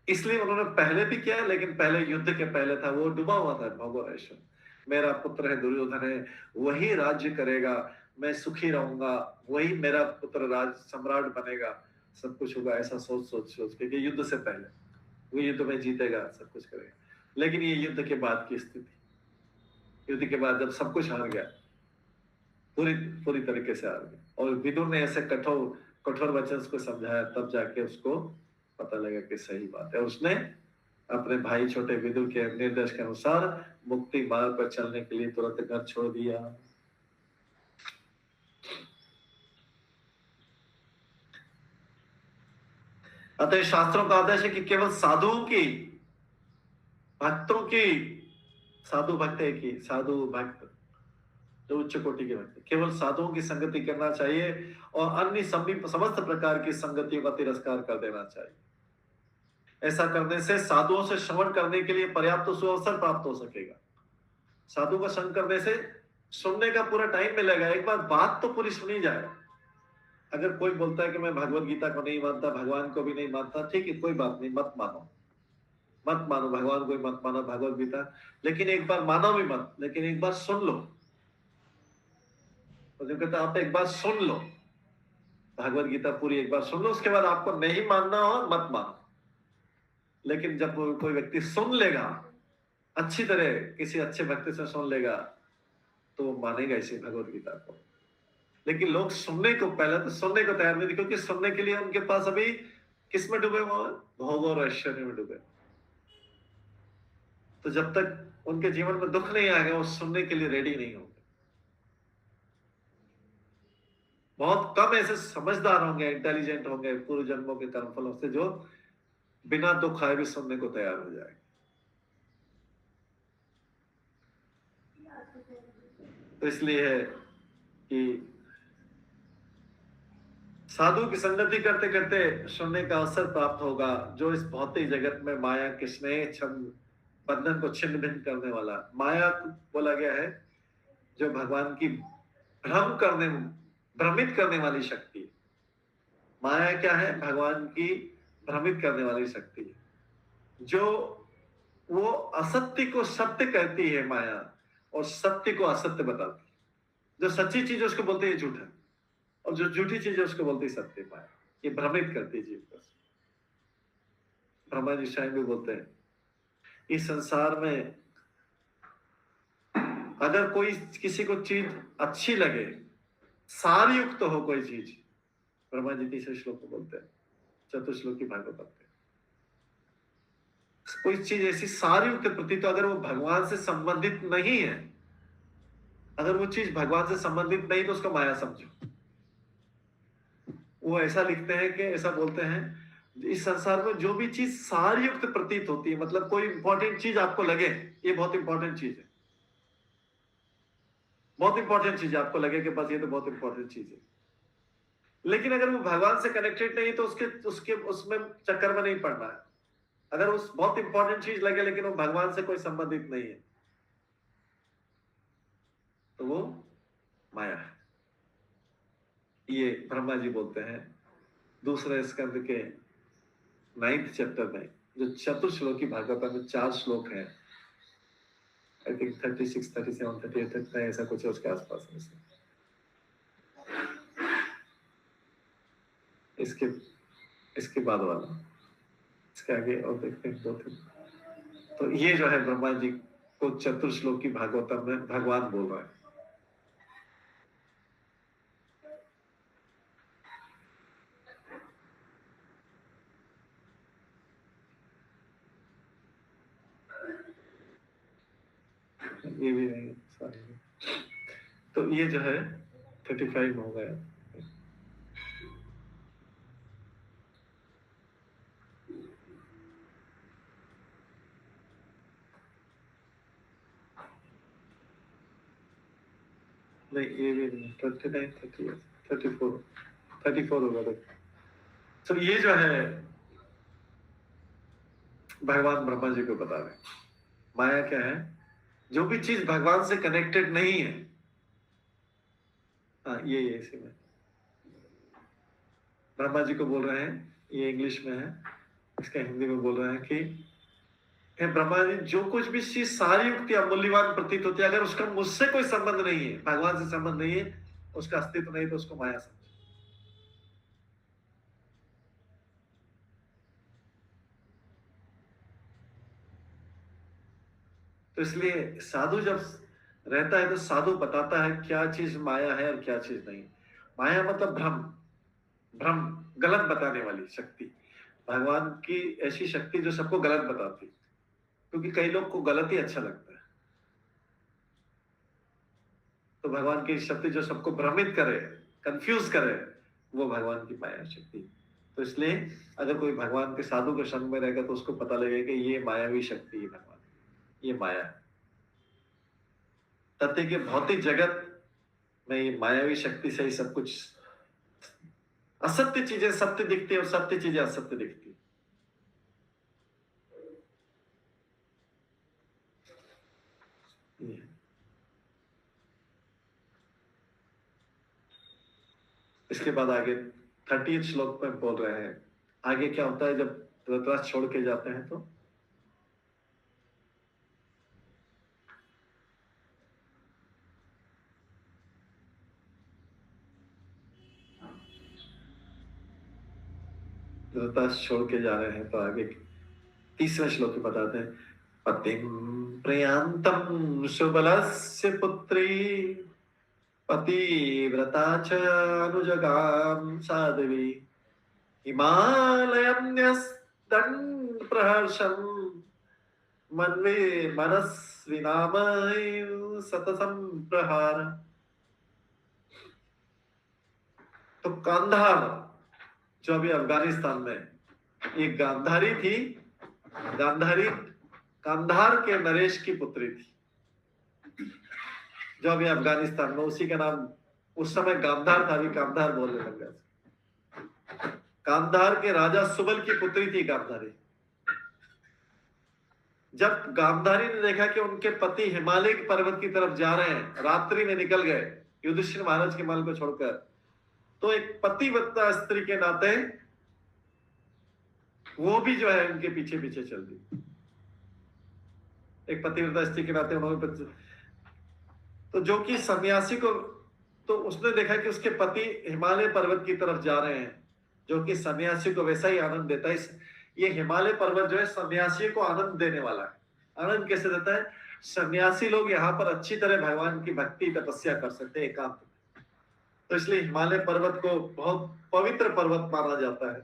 इसलिए उन्होंने पहले भी किया, लेकिन पहले युद्ध के पहले था, वो डूबा हुआ था भोग और ऐश्वर्य। मेरा पुत्र है दुर्योधन है, वही राज्य करेगा, मैं सुखी रहूंगा, वही मेरा पुत्र राज सम्राट बनेगा। सब कुछ होगा, ऐसा सोच सोच सोच के कि युद्ध से पहले वो युद्ध में जीतेगा, सब कुछ करेगा। लेकिन ये युद्ध के बाद की स्थिति, युद्ध के बाद जब सब कुछ हार गया, पूरी पूरी तरीके से हार गया, और विदुर ने ऐसे कठोर वचन को समझाया, तब जाके उसको पता लगा कि सही बात है। उसने अपने भाई छोटे विदुर के निर्देश के अनुसार मुक्ति मार्ग पर चलने के लिए तुरंत घर छोड़ दिया। अतः शास्त्रों का आदेश है कि केवल साधुओं की, भक्तों की, साधु भक्त है कि साधु भक्त जो उच्च कोटि के भक्त, केवल साधुओं की संगति करना चाहिए और अन्य समस्त प्रकार की संगतियों का तिरस्कार कर देना चाहिए। ऐसा करने से साधुओं से श्रवण करने के लिए पर्याप्त सुअवसर प्राप्त हो सकेगा। साधु का संग करने से सुनने का पूरा टाइम मिलेगा, एक बार बात तो पूरी सुनी जाए। अगर कोई बोलता है कि मैं भगवत गीता को नहीं मानता, भगवान को भी नहीं मानता, ठीक है, कोई बात नहीं, मत मानो, मत मानो भगवान को, मत मानो भगवत गीता, लेकिन एक बार मानो भी मत, लेकिन एक बार सुन लो। तो जो कहता है आप एक बार सुन लो भगवत गीता पूरी, एक बार सुन लो, उसके बाद आपको नहीं मानना हो मत मानो। लेकिन जब कोई व्यक्ति सुन लेगा अच्छी तरह, किसी अच्छे व्यक्ति से सुन लेगा, तो वो मानेगा इसी भगवत गीता को। लेकिन लोग सुनने को, पहले तो सुनने को तैयार नहीं थे, क्योंकि सुनने के लिए उनके पास अभी किस में डूबे हुए, भोग और ऐश्वर्य में डूबे। तो जब तक उनके जीवन में दुख नहीं आएगा, वो सुनने के लिए रेडी नहीं होंगे। बहुत कम ऐसे समझदार होंगे, इंटेलिजेंट होंगे पूर्व जन्मों के कर्मफलों से, जो बिना दुख आए भी सुनने को तैयार हो जाएंगे। तो इसलिए है कि साधु की संगति करते करते सुनने का अवसर प्राप्त होगा, जो इस भौतिक जगत में माया के स्नेह छंद बंधन को छिन्न भिन्न करने वाला। माया बोला गया है जो भगवान की भ्रमित करने वाली शक्ति है। माया क्या है? भगवान की भ्रमित करने वाली शक्ति है, जो वो असत्य को सत्य कहती है माया, और सत्य को असत्य बताती है। जो सच्ची चीज उसको बोलते हैं झूठा, और जो झूठी चीज है उसको बोलते हैं सत्य। माया ये भ्रमित करती है जीव को। ब्रह्मा जी स्वयं भी बोलते हैं, इस संसार में अगर कोई किसी को चीज अच्छी लगे, सार युक्त हो कोई चीज, ब्रह्मा जी तीसरे श्लोक को बोलते हैं, चतुर्श्लोकी भागवत में, कोई चीज ऐसी सार युक्त प्रतीत, तो अगर वो भगवान से संबंधित नहीं है, अगर वो चीज भगवान से संबंधित नहीं, तो उसको माया समझो। वो ऐसा लिखते हैं कि, ऐसा बोलते हैं, इस संसार में जो भी चीज सार युक्त प्रतीत होती है, मतलब कोई इंपॉर्टेंट चीज आपको लगे, ये बहुत इंपॉर्टेंट चीज है, बहुत इंपॉर्टेंट चीज आपको लगे कि बस ये तो बहुत इंपॉर्टेंट चीज है, लेकिन अगर वो भगवान से कनेक्टेड नहीं, तो उसके उसमें चक्कर में नहीं पड़ना है। अगर उस बहुत इंपॉर्टेंट चीज लगे लेकिन वो भगवान से कोई संबंधित नहीं है, तो वो माया है। ये ब्रह्मा जी बोलते हैं दूसरे स्कंद के 9th चैप्टर में, जो चतुर्श्लोकी भागवत में 4 श्लोक हैं, आई थिंक 36, 37, 38 तक ऐसा कुछ है, उसके आसपास में से। इसके बाद वाला, इसके आगे और देखते हैं 2-3। तो ये जो है ब्रह्मा जी को चतुर्श्लोकी भागवत में भगवान बोल रहा है। ये भी नहीं, सॉरी। तो ये जो है 35 हो गया। नहीं, ये भी नहीं, 29, 30, 34 होगा। तो ये जो है भगवान ब्रह्मा जी को बता रहे, माया क्या है? जो भी चीज भगवान से कनेक्टेड नहीं है, हाँ ये इसी में ब्रह्मा जी को बोल रहे हैं, ये इंग्लिश में है, इसका हिंदी में बोल रहे हैं कि हे ब्रह्मा जी, जो कुछ भी चीज सारी युक्त या मूल्यवान प्रतीत होती है, अगर उसका मुझसे कोई संबंध नहीं है, भगवान से संबंध नहीं है, उसका अस्तित्व नहीं, तो उसको माया समझो। तो इसलिए साधु जब रहता है तो साधु बताता है क्या चीज माया है और क्या चीज नहीं। माया मतलब भ्रम, भ्रम गलत बताने वाली शक्ति। भगवान की ऐसी शक्ति जो सबको गलत बताती, क्योंकि कई लोग को गलत ही अच्छा लगता है। तो भगवान की शक्ति जो सबको भ्रमित करे, कंफ्यूज करे, वो भगवान की माया शक्ति। तो इसलिए अगर कोई भगवान के साधु के संग में रहेगा तो उसको पता लगेगा कि ये मायावी शक्ति है, भगवान ये माया है। तथ्य के भौतिक जगत में ये मायावी शक्ति से ही सब कुछ, असत्य चीजें सत्य दिखती है और सत्य चीजें असत्य दिखती है। इसके बाद आगे 30 श्लोक में बोल रहे हैं आगे क्या होता है जब धृतराष्ट्र छोड़ के जाते हैं। तो धृतराष्ट्र छोड़ के जा रहे हैं तो आगे 30वें श्लोक में बताते हैं पतिम प्रियांतम सुबलस्य पुत्री पतिव्रता च अनुजगाम साध्वी हिमालयन्यस्तन प्रहर्षं मन्वे मनस्विनाम सतसं प्रहार। तो कांधार जो अभी अफगानिस्तान में एक गांधारी थी, गांधारी कांधार के नरेश की पुत्री थी जो अभी अफगानिस्तान में, उसी का नाम उस समय गांधार था, अभी कांधार बोलने लग गया। गांधार के राजा सुबल की पुत्री थी गांधारी। जब गांधारी ने देखा कि उनके पति हिमालय के पर्वत की तरफ जा रहे हैं, रात्रि में निकल गए युधिष्ठिर महाराज के महल को छोड़कर, तो एक पतिव्रता स्त्री के नाते वो भी जो है उनके पीछे पीछे चल दी। एक पतिव्रता स्त्री के नाते उन्होंने, तो जो कि सन्यासी को, तो उसने देखा कि उसके पति हिमालय पर्वत की तरफ जा रहे हैं, जो कि सन्यासी को वैसा ही आनंद देता है। ये हिमालय पर्वत जो है सन्यासी को आनंद देने वाला है। आनंद कैसे देता है? सन्यासी लोग यहाँ पर अच्छी तरह भगवान की भक्ति तपस्या कर सकते हैं एकांत में। तो इसलिए हिमालय पर्वत को बहुत पवित्र पर्वत माना जाता है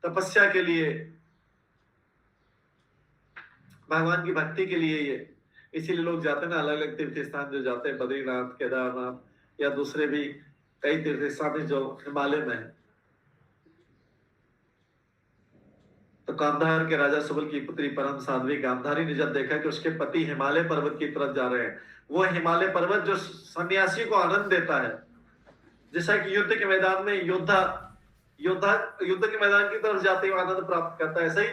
तपस्या के लिए, भगवान की भक्ति के लिए। ये इसीलिए लोग जाते हैं ना, अलग अलग तीर्थ स्थान जो जाते हैं, बद्रीनाथ, केदारनाथ या दूसरे भी कई तीर्थ स्थान जो हिमालय में है। तो गांधार के राजा सुबल की पुत्री परम साध्वी गांधारी ने जब देखा कि उसके पति हिमालय पर्वत की तरफ जा रहे हैं, वो हिमालय पर्वत जो सन्यासी को आनंद देता है, जैसा कि युद्ध के मैदान में योद्धा युद्ध के मैदान की तरफ जाते हुए आनंद प्राप्त करता है, ऐसे ही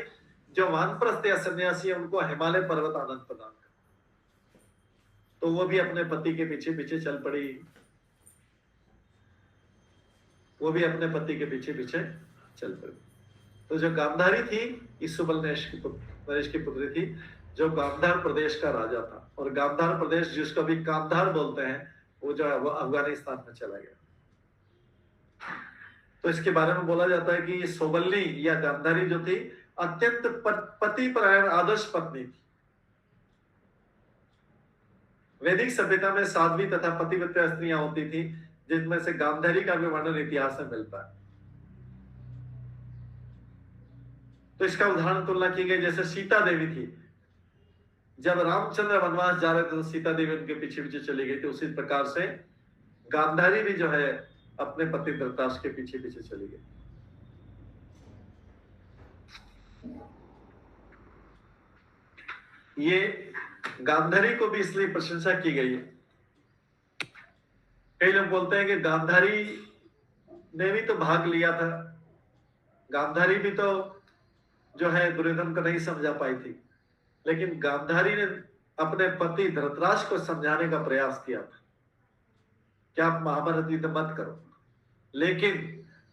जो वानप्रस्थ या सन्यासी है उनको हिमालय पर्वत आनंद प्रदान करता है। तो वो भी अपने पति के पीछे पीछे चल पड़ी, वो भी अपने पति के पीछे पीछे चल पड़ी। तो जो गांधारी थी, इस सुबल नरेश की पुत्री थी, जो गांधार प्रदेश का राजा था। और गांधार प्रदेश जिसको अभी कांधार बोलते हैं, वो जो है वो अफगानिस्तान में चला गया। तो इसके बारे में बोला जाता है कि ये सोबल्ली या गांधारी जो थी अत्यंत पतिपरायण आदर्श पत्नी थी। वैदिक सभ्यता में साध्वी तथा पतिव्रता स्त्रियां होती थी, जिनमें से गांधारी का भी वर्णन इतिहास में मिलता है। तो इसका उदाहरण तुलना की गई, जैसे सीता देवी थी, जब रामचंद्र वनवास जा रहे थे तो सीता देवी उनके पीछे पीछे चली गई थी। उसी प्रकार से गांधारी भी जो है अपने पति धृतराष्ट्र के पीछे पीछे चली गई। ये गांधारी को भी इसलिए प्रशंसा की गई है। कई लोग बोलते हैं कि गांधारी ने भी तो भाग लिया था, गांधारी भी तो जो है दुर्योधन को नहीं समझा पाई थी, लेकिन गांधारी ने अपने पति धृतराष्ट्र को समझाने का प्रयास किया था कि आप महाभारत युद्ध मत करो। लेकिन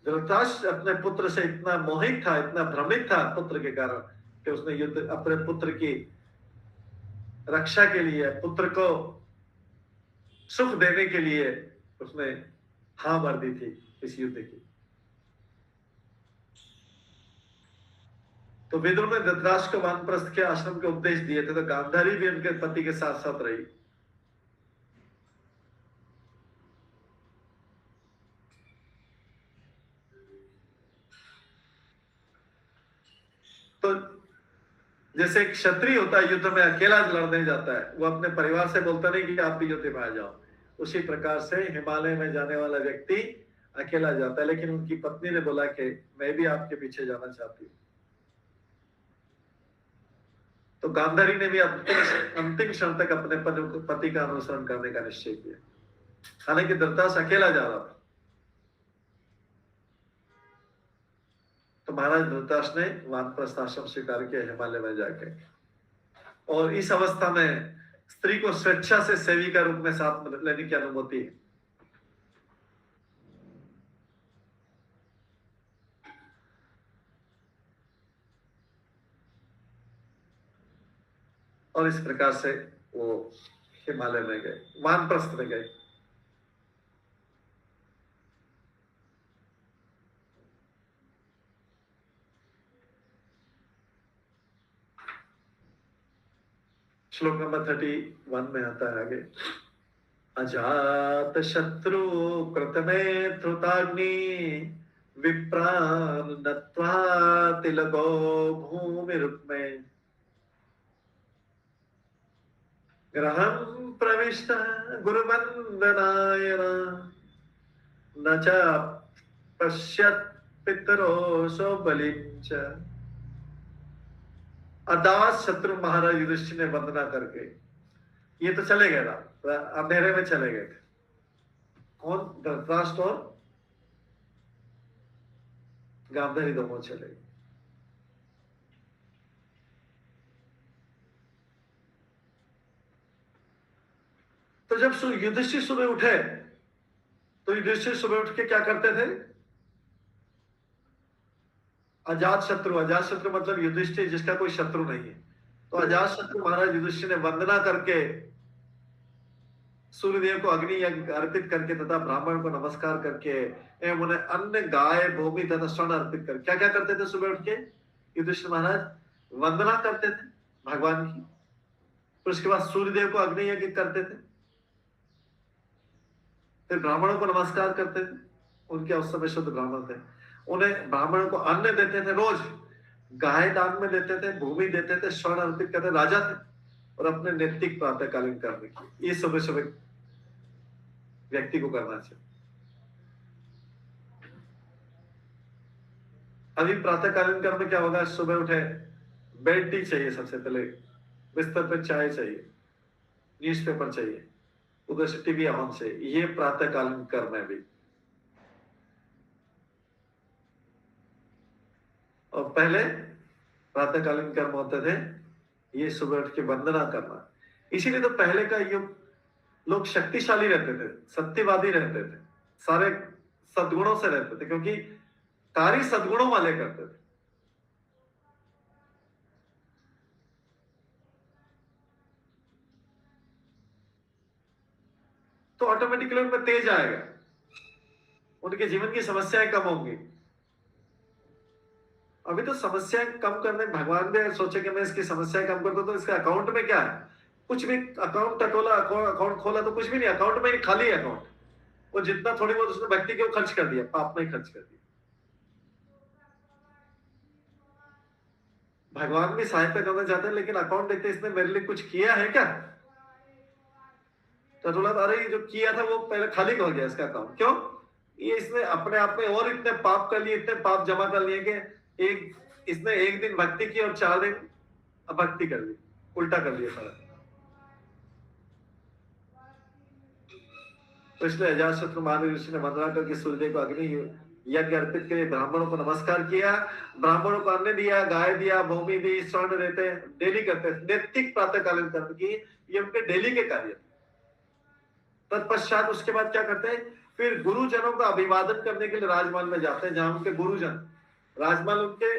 धृतराष्ट्र अपने पुत्र से इतना मोहित था, इतना भ्रमित था पुत्र के कारण, कि उसने युद्ध अपने पुत्र की रक्षा के लिए, पुत्र को सुख देने के लिए उसने हाँ भर दी थी इस युद्ध की। तो विदुर ने धृतराष्ट्र को वानप्रस्थ के आश्रम के उपदेश दिए थे, तो गांधारी भी उनके पति के साथ साथ रही। तो जैसे एक क्षत्रिय होता है युद्ध में अकेला लड़ने जाता है, वो अपने परिवार से बोलता नहीं कि आप भी युद्ध में आ जाओ, उसी प्रकार से हिमालय में जाने वाला व्यक्ति अकेला जाता है। लेकिन उनकी पत्नी ने बोला कि मैं भी आपके पीछे जाना चाहती हूँ। तो गांधारी ने भी अंतिम क्षण तक अपने पति का अनुसरण करने का निश्चय किया। हालांकि धृतराष्ट्र अकेला जा रहा था, तो महाराज धृतराष्ट्र ने वानप्रस्थ आश्रम स्वीकार किया हिमालय में जाके। और इस अवस्था में स्त्री को स्वेच्छा से सेविका रूप में साथ लेने की अनुमति है। और इस प्रकार से वो हिमालय में गए, वानप्रस्थ में गए। श्लोक नंबर 31 में आता है आगे, अजात शत्रु कृतमे ध्रुताग्नि विप्रान नत्वा तिलको भूमि रुक्मे ग्रहं प्रविष्ट गुरुवंदनाय न च पश्यत् पितरोषो बलिं च। अदास शत्रु महाराज युधिष्ठिर ने वंदना करके, ये तो चले गए ना, अंधेरे में चले गए थे। कौन? धृतराष्ट्र और गांधारी दोनों चले गए। तो जब युधिष्ठिर सुबह उठे, तो युधिष्ठिर सुबह उठ के क्या करते थे? अजात शत्रु मतलब युधिष्ठिर जिसका कोई शत्रु नहीं है। तो अजात शत्रु महाराज युधिष्ठिर ने वंदना करके सूर्यदेव को अग्नि यज्ञ अर्पित करके तथा ब्राह्मण को नमस्कार करके एवं उन्हें अन्न गाय भूमि तथा स्वर्ण अर्पित कर क्या क्या करते थे? सुबह उठ के युधिष्ठिर महाराज वंदना करते थे भगवान की। फिर उसके बाद सूर्यदेव को अग्नि यज्ञ करते थे, फिर ब्राह्मणों को नमस्कार करते थे। उनके उस समय शुद्ध ब्राह्मण थे। उन्हें ब्राह्मणों को अन्न देते थे, रोज गाय दान में देते थे, भूमि देते थे, स्वर्ण अर्पित करते, राजा थे। और अपने नैतिक प्रातःकालीन कर्म की ये सुबह सुबह व्यक्ति को करना चाहिए। अभी प्रातःकालीन कर्म क्या होगा? सुबह उठे बेड टी चाहिए, सबसे पहले बिस्तर पर चाय चाहिए, न्यूज़पेपर चाहिए, उधर से टीवी ऑन से, ये प्रातःकालीन कर्म है भी। और पहले प्रातःकालीन कर्म होते थे ये सुबह उठ के वंदना करना। इसीलिए तो पहले का युग लोग शक्तिशाली रहते थे, सत्यवादी रहते थे, सारे सद्गुणों से रहते थे, क्योंकि कार्य सद्गुणों वाले करते थे। तो ऑटोमेटिकली उनमें तेज आएगा, उनके जीवन की समस्याएं कम होंगी। अभी तो समस्याएं कम करने भगवान ने सोचे कि मैं इसकी समस्याएं कम कर दूं, तो इसके अकाउंट में क्या है? कुछ भी। अकाउंट टटोला, अकाउंट खोला तो कुछ भी नहीं, अकाउंट में खाली है अकाउंट। वो जितना थोड़ी बहुत उसने व्यक्ति के खर्च कर दिया, पाप में खर्च कर दिया। भगवान भी सहायता करना चाहते हैं, लेकिन अकाउंट देखते इसने मेरे लिए कुछ किया है क्या? टटोला, अरे ये जो किया था वो पहले खाली हो गया इसका अकाउंट। क्यों? ये इसने अपने आप में और इतने पाप कर लिए, इतने पाप जमा कर लिए कि इसने एक दिन भक्ति की और 4 दिन अभक्ति कर ली, उल्टा कर लिया सारा। तो इसलिए अजातशत्रु महाराज ऋषि ने वंदना करके सूर्यदेव को अग्नि यज्ञ अर्पित के ब्राह्मणों को नमस्कार किया, ब्राह्मणों को अन्न दिया, गाय दिया, भूमि दी, स्वर्ण देते, डेली करते। नैतिक प्रातःकालीन कर्म की ये उनके डेली के कार्य। तत्पश्चात उसके बाद क्या करते हैं? फिर गुरुजनों का अभिवादन करने के लिए राजमहल में जाते हैं, जहां उनके गुरुजन, राजमहल उनके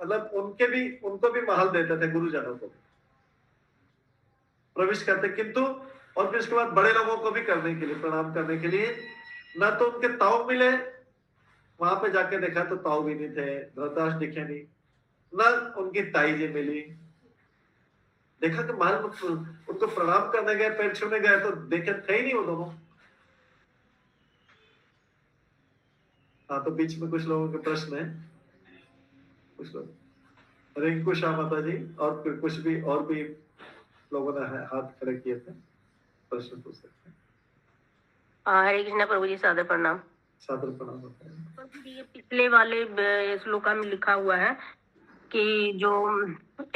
मतलब उनको भी महल देते थे, गुरुजनों को प्रवेश करते। किंतु और फिर उसके बाद बड़े लोगों को भी करने के लिए, प्रणाम करने के लिए, ना तो उनके ताऊ मिले, वहां पे जाके देखा तो ताऊ भी नहीं थे, धृतराष्ट्र दिखे नहीं, ना उनकी ताई जी मिली। देखा कि महल में उनको प्रणाम करने गए, पैर छूने गए तो देखे थे ही नहीं वो दोनों। हाँ, तो बीच में कुछ लोगों के प्रश्न है, कुछ लोग रिंकू शाह माता जी और फिर कुछ भी और भी लोगों ने हाथ खड़े किए थे, प्रश्न पूछ सकते हैं। हरे कृष्णा प्रभु जी, सादर प्रणाम। सादर प्रणाम होता है। प्रभु जी, ये पिछले वाले श्लोका में लिखा हुआ है कि जो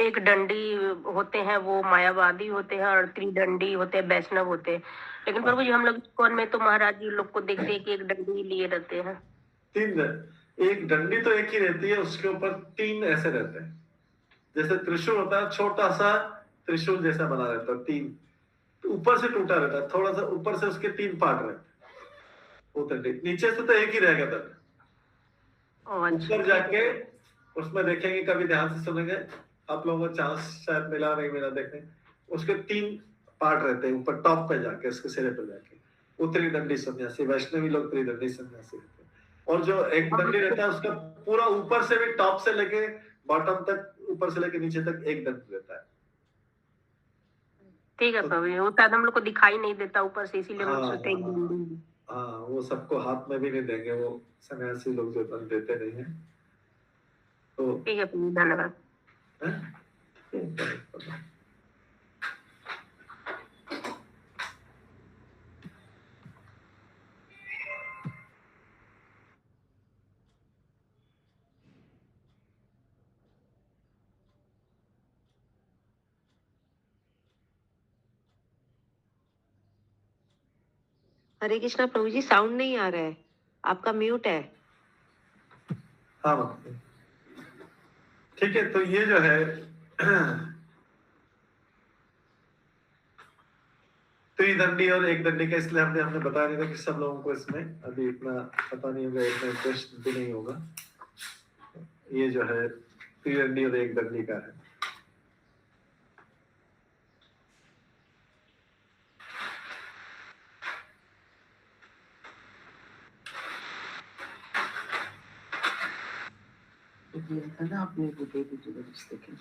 एक दंडी होते हैं वो मायावादी होते हैं और त्रिदंडी होते हैं वैष्णव होते हैं। लेकिन प्रभु जी, हम लोग इस्कॉन में तो महाराज जी लोग को देखते हैं कि एक दंडी लिए रहते हैं। एक डंडी तो एक ही रहती है, उसके ऊपर 3 ऐसे रहते हैं, जैसे त्रिशूल होता है, छोटा सा त्रिशूल जैसा बना रहता है, 3 ऊपर से टूटा रहता है, थोड़ा सा ऊपर से उसके 3 पार्ट रहते हैं वो डंडी। नीचे से तो एक ही रहेगा दंड। ऊपर जाके उसमें देखेंगे, कभी ध्यान से सुनेंगे, आप लोगों को चांस शायद मिला नहीं मिला देखने, उसके 3 पार्ट रहते हैं ऊपर टॉप पे जाके, उसके सिरे पे जाके वो त्रिदंडी सन्यासी, वैष्णवी लोग त्रिदंडी सन्यासी रहते हैं। और जो एक दंडी रहता है उसका पूरा ऊपर से भी, टॉप से लेके बॉटम तक, ऊपर से लेके नीचे तक एक दंड रहता है। ठीक है प्रभु जी, वो शायद हम लोग को दिखाई नहीं देता ऊपर से, इसीलिए हम लोग सोचते हैं एक दंडी। हाँ, वो सबको हाथ में भी नहीं देंगे, वो सन्यासी लोग जो दंड देते नहीं है। तो ठीक है प्रभु, धन्यवाद। हरे कृष्णा प्रभु जी, साउंड नहीं आ रहा है, आपका म्यूट है। हाँ, ठीक है। तो ये जो है त्रिदंडी और एक दंडी का, इसलिए हमने बताया नहीं था कि सब लोगों को इसमें अभी इतना पता नहीं होगा, इतना इंटरेस्ट भी नहीं होगा। ये जो है त्रिदंडी और एक दंडी का है। ना आपने वो दे दीजिएगा रिश्ते के।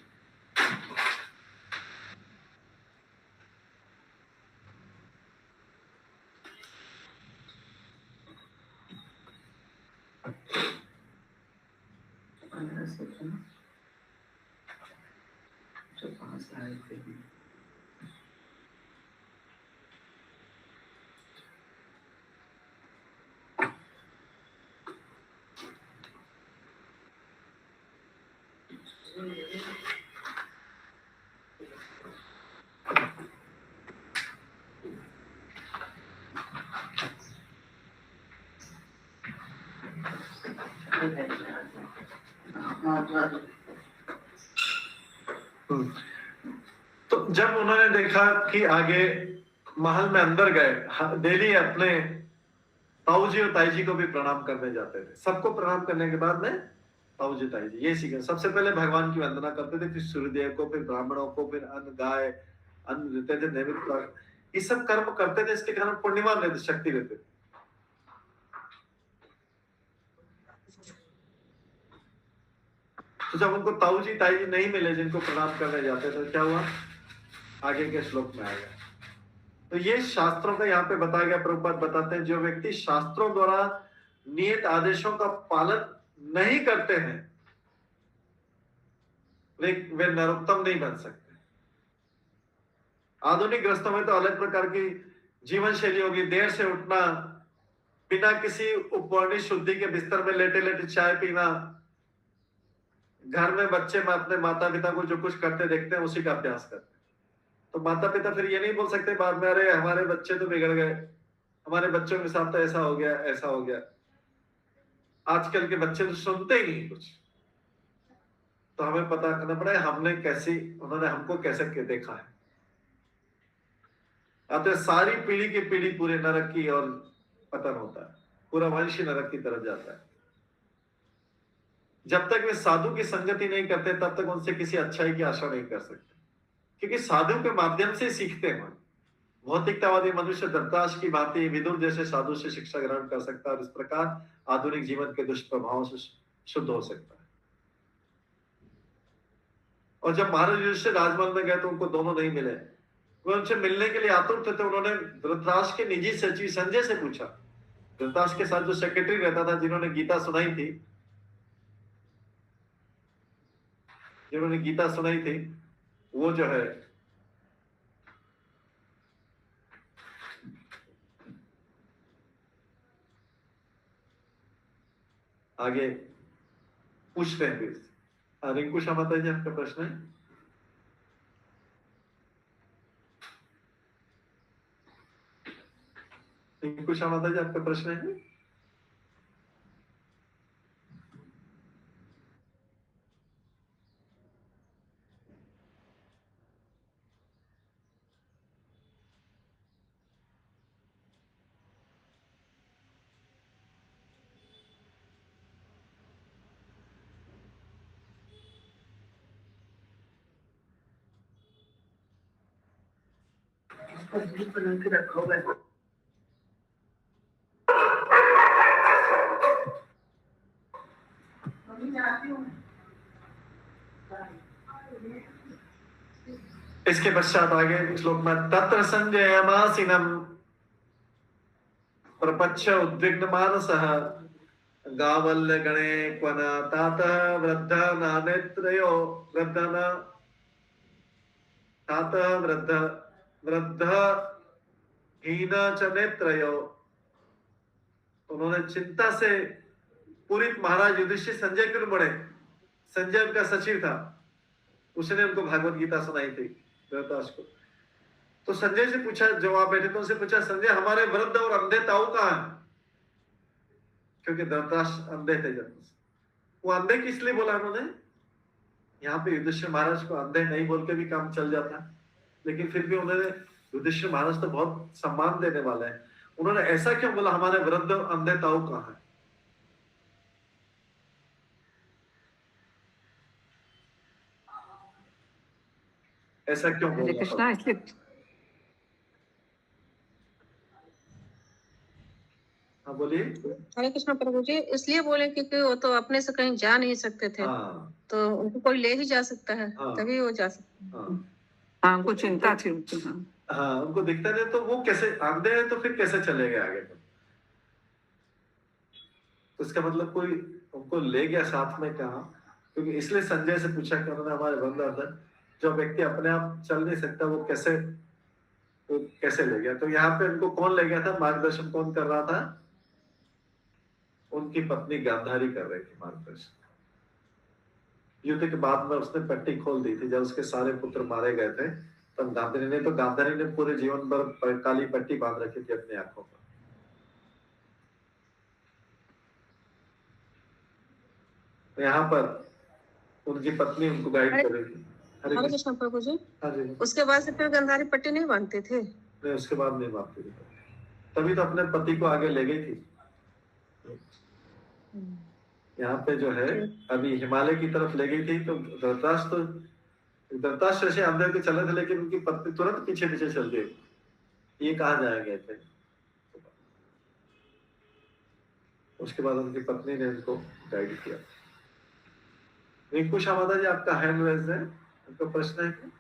जो 5 आए थे तो जब उन्होंने देखा कि आगे महल में अंदर गए, डेली अपने ताऊ जी और ताई जी को भी प्रणाम करने जाते थे। सबको प्रणाम करने के बाद में ताऊ जी ताई जी ये सीखे, सबसे पहले भगवान की वंदना करते थे, फिर सूर्यदेव को, फिर ब्राह्मणों को, फिर अन्न गाय अन्न देते थे, नैवेद्य, ये सब कर्म करते थे। इसके कारण पूर्णिमा में शक्ति देते थे। तो जब उनको ताऊ जी ताई जी नहीं मिले जिनको प्रणाम करने जाते थे, क्या हुआ? आगे के श्लोक में आएगा। तो ये शास्त्रों का यहाँ पे बताया गया। प्रभुपाद बताते हैं, जो व्यक्ति शास्त्रों द्वारा नियत आदेशों का पालन नहीं करते हैं वे नरोत्तम नहीं बन सकते। आधुनिक ग्रस्तों में तो अलग प्रकार की जीवन शैली होगी, देर से उठना, बिना किसी उपवर्णी शुद्धि के बिस्तर में लेटे लेटे चाय पीना, घर में बच्चे अपने माता पिता को जो कुछ करते देखते हैं उसी का अभ्यास करते हैं। तो माता पिता फिर ये नहीं बोल सकते बाद में, अरे हमारे बच्चे तो बिगड़ गए, हमारे बच्चों के साथ तो ऐसा हो गया ऐसा हो गया। आजकल के बच्चे तो सुनते ही नहीं कुछ। तो हमें पता करना पड़ा हमने कैसी, उन्होंने हमको कैसे देखा है। अतः सारी पीढ़ी की पीढ़ी पूरे नरक की और पतन होता है, पूरा वंश नरक की तरफ जाता है। जब तक वे साधु की संगति नहीं करते तब तक उनसे किसी अच्छाई की आशा नहीं कर सकते, क्योंकि साधु के माध्यम से सीखते हैं। भौतिकतावादी मनुष्य धृतराष्ट्र की भांति विदुर जैसे साधु से शिक्षा ग्रहण कर सकता है और इस प्रकार आधुनिक जीवन के दुष्प्रभावों से शुद्ध हो सकता है। और जब महाराज युधिष्ठिर राजमहल में गए तो उनको दोनों नहीं मिले। वो उनसे मिलने के लिए आतुर थे, तो उन्होंने धृतराष्ट्र के निजी सचिव संजय से पूछा, धृतराष्ट्र के साथ जो सेक्रेटरी रहता था, जिन्होंने गीता सुनाई थी, वो जो है आगे पूछते हैं। फिर रिंकू शर्मा माता जी, आपका प्रश्न है? रिंकू शर्मा माता जी, आपका प्रश्न है? बना के रखा हुआ है। इसके पश्चात आगे श्लोक में तत्र संजयमासीनम प्रपच्छ उद्विग्न मानसः गावल्य गणे क्वन तात वृद्ध नानेत्रयो वृद्ध हीन च नेत्रयो। उन्होंने चिंता से पूरित महाराज युधिष्ठिर संजय क्यों बढ़े? संजय उनका सचिव था, उसने उनको भागवत गीता सुनाई थी धृतराष्ट्र को। तो संजय से पूछा, जो वहां बैठे थे उनसे पूछा, संजय हमारे वृद्ध और अंधे ताऊ कहाँ हैं? क्योंकि धृतराष्ट्र अंधे थे जन्म से। वो अंधे किस लिए बोला उन्होंने? यहाँ पे युधिष्ठिर महाराज को अंधे नहीं बोल के भी काम चल जाता, लेकिन फिर भी उन्होंने, युधिष्ठिर महाराज तो बहुत सम्मान देने वाले हैं, उन्होंने ऐसा क्यों बोला हमारे वृद्ध अंधे ताऊ कहाँ है? ऐसा क्यों हरे बोला? कृष्णा, इसलिए हाँ बोलिए। हरे कृष्ण प्रभु जी, इसलिए बोले क्योंकि वो तो अपने से कहीं जा नहीं सकते थे। हाँ तो उनको कोई ले ही जा सकता है, हाँ। तभी वो जा सकते हैं। हाँ हाँ, उनको चिंता थी उनकी। हाँ, हाँ, उनको दिखता नहीं, तो वो कैसे अंधे हैं, तो फिर कैसे चले गए आगे? तो इसका मतलब कोई उनको ले गया साथ में, कहा? क्योंकि इसलिए संजय से पूछा कि उन्होंने हमारे बंद अंदर, जो व्यक्ति अपने आप चल नहीं सकता वो कैसे ले गया? तो यहाँ पे उनको कौन ले गया था? मार्गदर्शन कौन कर रहा था? उनकी पत्नी गांधारी कर रही थी मार्गदर्शन। युद्ध के बाद में उसने पट्टी खोल दी थी, जब उसके सारे पुत्र मारे गए थे, तब गांधारी ने पूरे जीवन भर काली पट्टी बांध रखी थी अपनी आंखों पर। यहाँ पर उनकी पत्नी उनको गाइड कर रही थी। हरे कृष्ण प्रभु जी, हाँ जी। उसके बाद से फिर गंधारी पट्टी नहीं बांधते थे? नहीं, उसके बाद नहीं बांधती थी, तभी तो अपने पति को आगे ले गई थी। यहाँ पे जो है अभी हिमालय की तरफ ले गई थी, तो धृतराष्ट्र से अंदर के चले थे, लेकिन उनकी पत्नी तुरंत पीछे पीछे चल गई। ये कहाँ जाएंगे थे? उसके बाद उनकी पत्नी ने उनको गाइड किया। रिंकू शर्मा जी, आपका हैंड रेज है, आपका प्रश्न है क्या?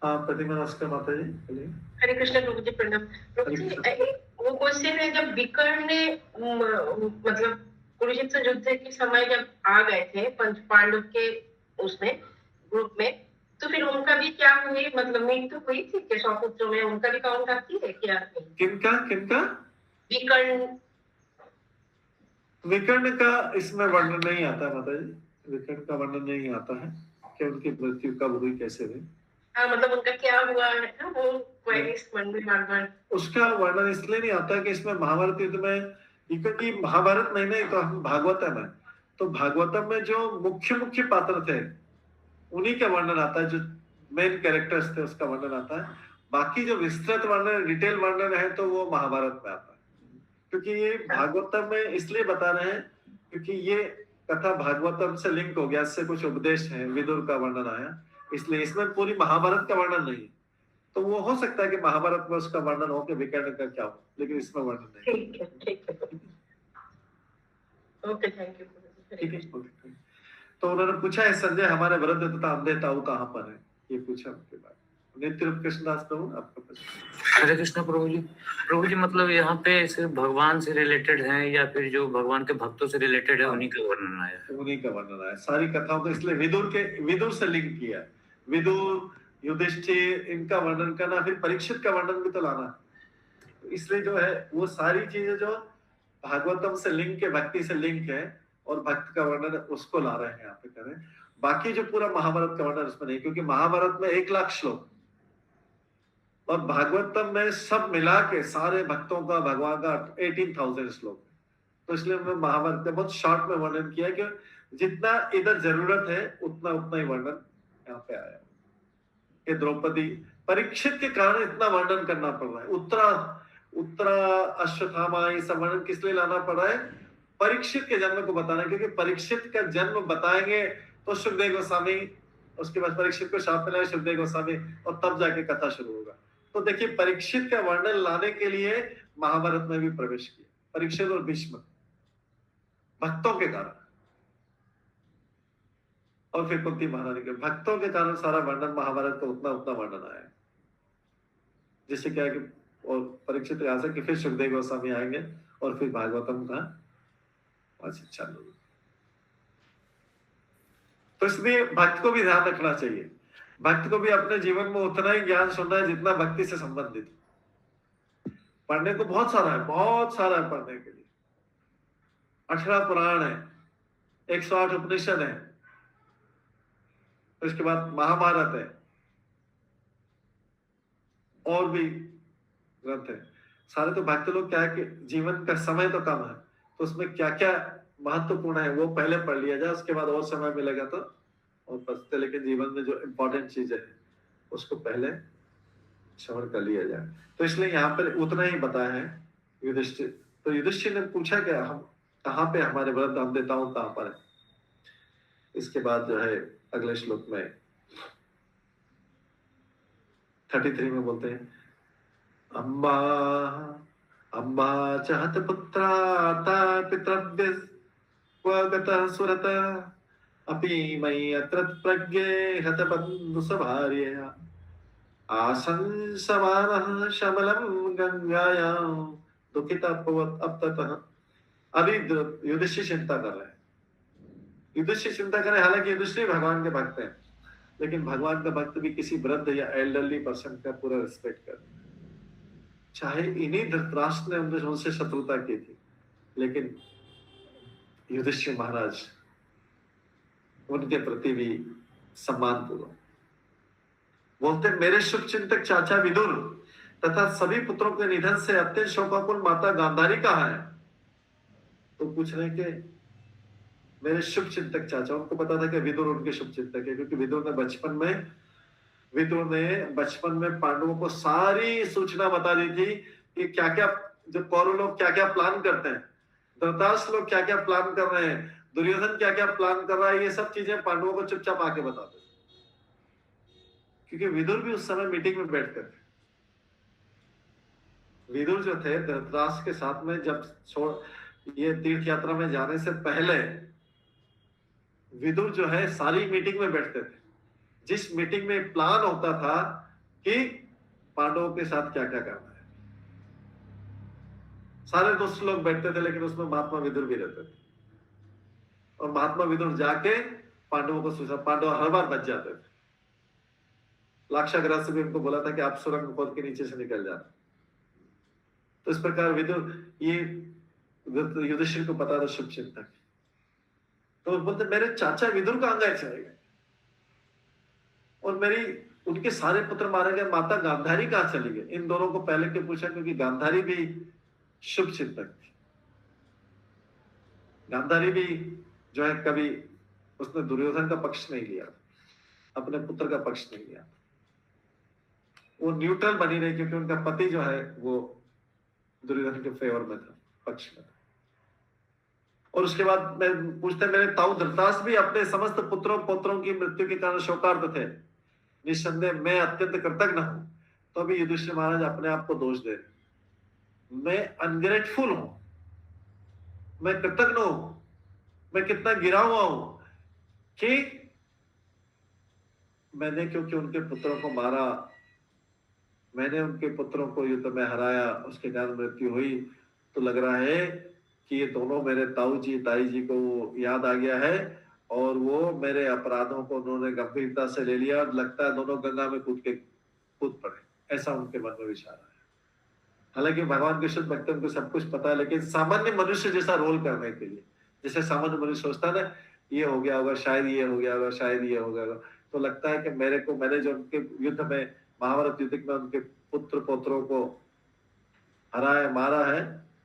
हाँ, प्रतिमा नमस्कार माता जी, बोलिए। हरे कृष्ण प्रभु जी, प्रणाम प्रभु जी। वो क्वेश्चन है, जब विकर्ण ने मतलब कुरुक्षेत्र युद्ध के समय जब आ गए थे पंच पांडव के उसमें ग्रुप में, तो फिर उनका भी क्या हुई, मतलब मृत्यु हुई थी क्या? 100 पुत्रों में उनका भी काउंट आती है क्या? किनका? विकर्ण का इसमें वर्णन नहीं आता है माता जी, विकर्ण का वर्णन नहीं आता है कि उनकी मृत्यु कब हुई, कैसे हुई। हाँ, मतलब उनका क्या हुआ है ना, वो उसका वर्णन इसलिए नहीं आता कि इसमें महाभारत युद्ध में, क्योंकि महाभारत नहीं तो हम भागवतम है, तो भागवतम में जो मुख्य पात्र थे उन्हीं का वर्णन आता है, जो मेन कैरेक्टर्स थे उसका वर्णन आता है। बाकी जो विस्तृत वर्णन, डिटेल वर्णन है, तो वो महाभारत में आता है। क्योंकि ये भागवतम में इसलिए बता रहे हैं क्योंकि ये कथा भागवतम से लिंक हो गया, इससे कुछ उपदेश है, विदुर का वर्णन आया, इसलिए इसमें पूरी महाभारत का वर्णन नहीं है। तो वो हो सकता है कि महाभारत में उसका वर्णन हो कि विकर्ण का क्या हो, लेकिन इसमें वर्णन नहीं। ठीक है, ठीक है। Okay, thank you. ठीक है, ओके। तो उन्होंने पूछा है संजय हमारे वृद्ध तथा अंधे ताऊ कहाँ पर है, ये पूछा उनके बाद। नित्य रूप कृष्णदास प्रभु आपका प्रश्न। हरे कृष्ण प्रभु जी। प्रभु जी मतलब यहाँ पे सिर्फ भगवान से रिलेटेड हैं या फिर जो भगवान के भक्तों से रिलेटेड है उन्हीं का वर्णन आया है? उन्हीं का वर्णन आया, सारी कथाओं को इसलिए विदुर से लिंक किया। विदुर, युधिष्ठिर, इनका वर्णन करना, फिर परीक्षित का वर्णन भी तो लाना, इसलिए जो है वो सारी चीजें जो भागवतम से लिंक है, भक्ति से लिंक है, और भक्त का वर्णन उसको ला रहे हैं यहाँ पे करें। बाकी जो पूरा महाभारत का वर्णन उसमें नहीं, क्योंकि महाभारत में 1,00,000 श्लोक और भागवतम में सब मिला के सारे भक्तों का भगवान का 18,000 श्लोक, तो इसलिए हमने महाभारत का बहुत शॉर्ट में वर्णन किया कि जितना इधर जरूरत है उतना उतना ही वर्णन यहाँ पे आया। ये द्रौपदी, परीक्षित के कारण इतना वर्णन करना पड़ रहा है। उत्तरा अश्वत्थामा, ये सब वर्णन किस लिए लाना पड़ रहा है? परीक्षित के जन्म को बताना, क्योंकि परीक्षित का जन्म बताएंगे तो सुखदेव गोस्वामी, उसके बाद परीक्षित को शाप मिला सुखदेव गोस्वामी, और तब जाके कथा शुरू होगा। तो देखिए परीक्षित का वर्णन लाने के लिए महाभारत में भी प्रवेश किया, परीक्षित और भीष्म भक्तों के कारण, और फिर कुंती महारानी के भक्तों के कारण सारा वर्णन महाभारत का उतना उतना वर्णन आया। जिससे क्या है कि और परीक्षित आ सके, फिर सुखदेव गोस्वामी आएंगे और फिर भागवतम का चालू। तो इसलिए भक्त को भी ध्यान रखना चाहिए, भक्त को भी अपने जीवन में उतना ही ज्ञान सुनना है जितना भक्ति से संबंधित। पढ़ने को बहुत सारा है पढ़ने के लिए। 18 पुराण है, 108 उपनिषद है, उसके बाद महाभारत है, और भी ग्रंथ है सारे। तो भक्त लोग क्या है कि जीवन का समय तो कम है, तो उसमें क्या क्या महत्वपूर्ण है वो पहले पढ़ लिया जाए, उसके बाद और समय मिलेगा तो और पढ़ते, लेकिन जीवन में जो इम्पोर्टेंट चीजें है उसको पहले श्रवण कर लिया जाए। तो इसलिए यहाँ पर उतना ही बताया है युधिष्ठिर। तो युधिष्ठिर ने पूछा कि हम कहाँ पे हमारे वृद्ध हम देता हूँ कहाँ पर है। इसके बाद जो है अगले श्लोक में 33 में बोलते हैं, अम्बा अम्बा चाहत पुत्राता पितृभ्य स्वगतः सुरत अपि मयि अत्र प्रज्ञे हत बन्धु सभार्यया आसंसमानः शमलं गंगायां दुखिता अपततः। अभी युधिष्ठिर चिंता कर रहे हैं, युधिष्ठिर चिंता करें, हालांकि युधिष्ठिर भगवान के भक्त हैं, लेकिन भगवान का भक्त भी किसी वृद्ध या एल्डरली पर्सन का पूरा रिस्पेक्ट करता है। चाहे इन्हीं धृतराष्ट्र ने उनसे शत्रुता की थी, लेकिन युधिष्ठिर महाराज उनके प्रति भी सम्मान पूर्वक बोलते, मेरे शुभ चिंतक चाचा विदुर तथा सभी पुत्रों के निधन से अत्यंत शोकाकुल माता गांधारी कहाँ है? तो पूछ रहे कि मेरे शुभ चिंतक चाचा, उनको पता था कि विदुर उनके शुभ चिंतक है, क्योंकि विदुर ने बचपन में पांडवों को सारी सूचना बता दी थी कि क्या क्या जो कौरव लोग क्या क्या प्लान करते हैं, धृतराष्ट्र लोग क्या क्या प्लान कर रहे हैं, दुर्योधन क्या क्या प्लान कर रहा है, ये सब चीजें पांडवों को चुपचाप आके बताते थे, क्योंकि विदुर भी उस समय मीटिंग में बैठते थे। विदुर जो थे धृतराष्ट्र के साथ में जब ये तीर्थ यात्रा में जाने से पहले विदुर जो है सारी मीटिंग में बैठते थे, जिस मीटिंग में प्लान होता था कि पांडवों के साथ क्या क्या करना है। सारे दोस्त लोग बैठते थे, लेकिन उसमें महात्मा विदुर भी रहते थे, और महात्मा विदुर जाके पांडवों को सूचना, पांडव हर बार बच जाते थे। लाक्षागृह से भी उनको बोला था कि आप सुरंग खोद के नीचे से निकल जाना। तो इस प्रकार विदुर, ये युधिष्ठिर को पता था शुभ चिंतक, तो बोलते मेरे चाचा विदुर का अंगाई चले गए, और उनके सारे पुत्र मारे गए, माता गांधारी कहाँ चली गई? इन दोनों को पहले क्यों पूछा? क्योंकि गांधारी भी शुभ चिंतक थी। गांधारी भी जो है कभी उसने दुर्योधन का पक्ष नहीं लिया, अपने पुत्र का पक्ष नहीं लिया, वो न्यूट्रल बनी रही, क्योंकि उनका पति जो है वो दुर्योधन के फेवर में था, पक्ष में था। और उसके बाद मैं पूछते मेरे ताऊ धृतराष्ट्र भी अपने समस्त पुत्रों पौत्रों की मृत्यु के कारण शोकार्त थे, निस्संदेह मैं अत्यंत कृतज्ञ हूं। तो अभी युधिष्ठिर महाराज अपने आप को दोष दे, मैं अनग्रेटफुल हूं, मैं कृतज्ञ हूं, मैं कितना गिरा हुआ हूं कि मैंने क्योंकि उनके पुत्रों को मारा, मैंने उनके पुत्रों को युद्ध में हराया, उसके कारण मृत्यु हुई। तो लग रहा है कि ये दोनों मेरे ताऊ जी ताई जी को याद आ गया है और वो मेरे अपराधों को उन्होंने गंभीरता से ले लिया और लगता है दोनों गंगा में कूद पड़े, ऐसा उनके मन में विचार आया। हालांकि भगवान कृष्ण भक्तों को सब कुछ पता है, लेकिन सामान्य मनुष्य जैसा रोल करने के लिए, जैसे सामान्य मनुष्य सोचता है ना ये हो गया होगा, शायद ये हो गया होगा, शायद ये हो गया होगा, तो लगता है कि मैंने जो उनके युद्ध में महाभारत युद्ध में उनके पुत्र पौत्रों को हराया मारा है,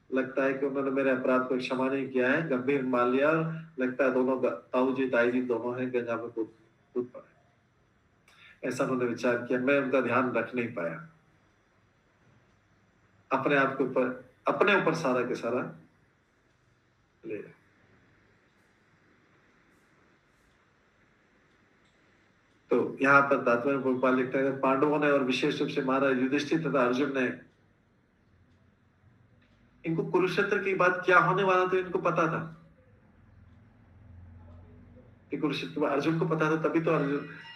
लगता है कि उन्होंने मेरे अपराध को क्षमा नहीं किया है, गंभीर मान लिया। लगता है दोनों ताऊ जी ताई जी दोनों हैं गंगा में कूद पड़े, ऐसा उन्होंने विचार किया। मैं उनका ध्यान रख नहीं पाया, अपने आप के ऊपर अपने ऊपर सारा के सारा ले। तो यहाँ पर तात्पर्य गोपाल लिखता है पांडवों ने और विशेष रूप से महाराज युधिष्ठिर तथा अर्जुन ने, इनको कुरुक्षेत्र की बात क्या होने वाला तो इनको पता था कि कुरुक्षेत्र अर्जुन को पता था, तभी तो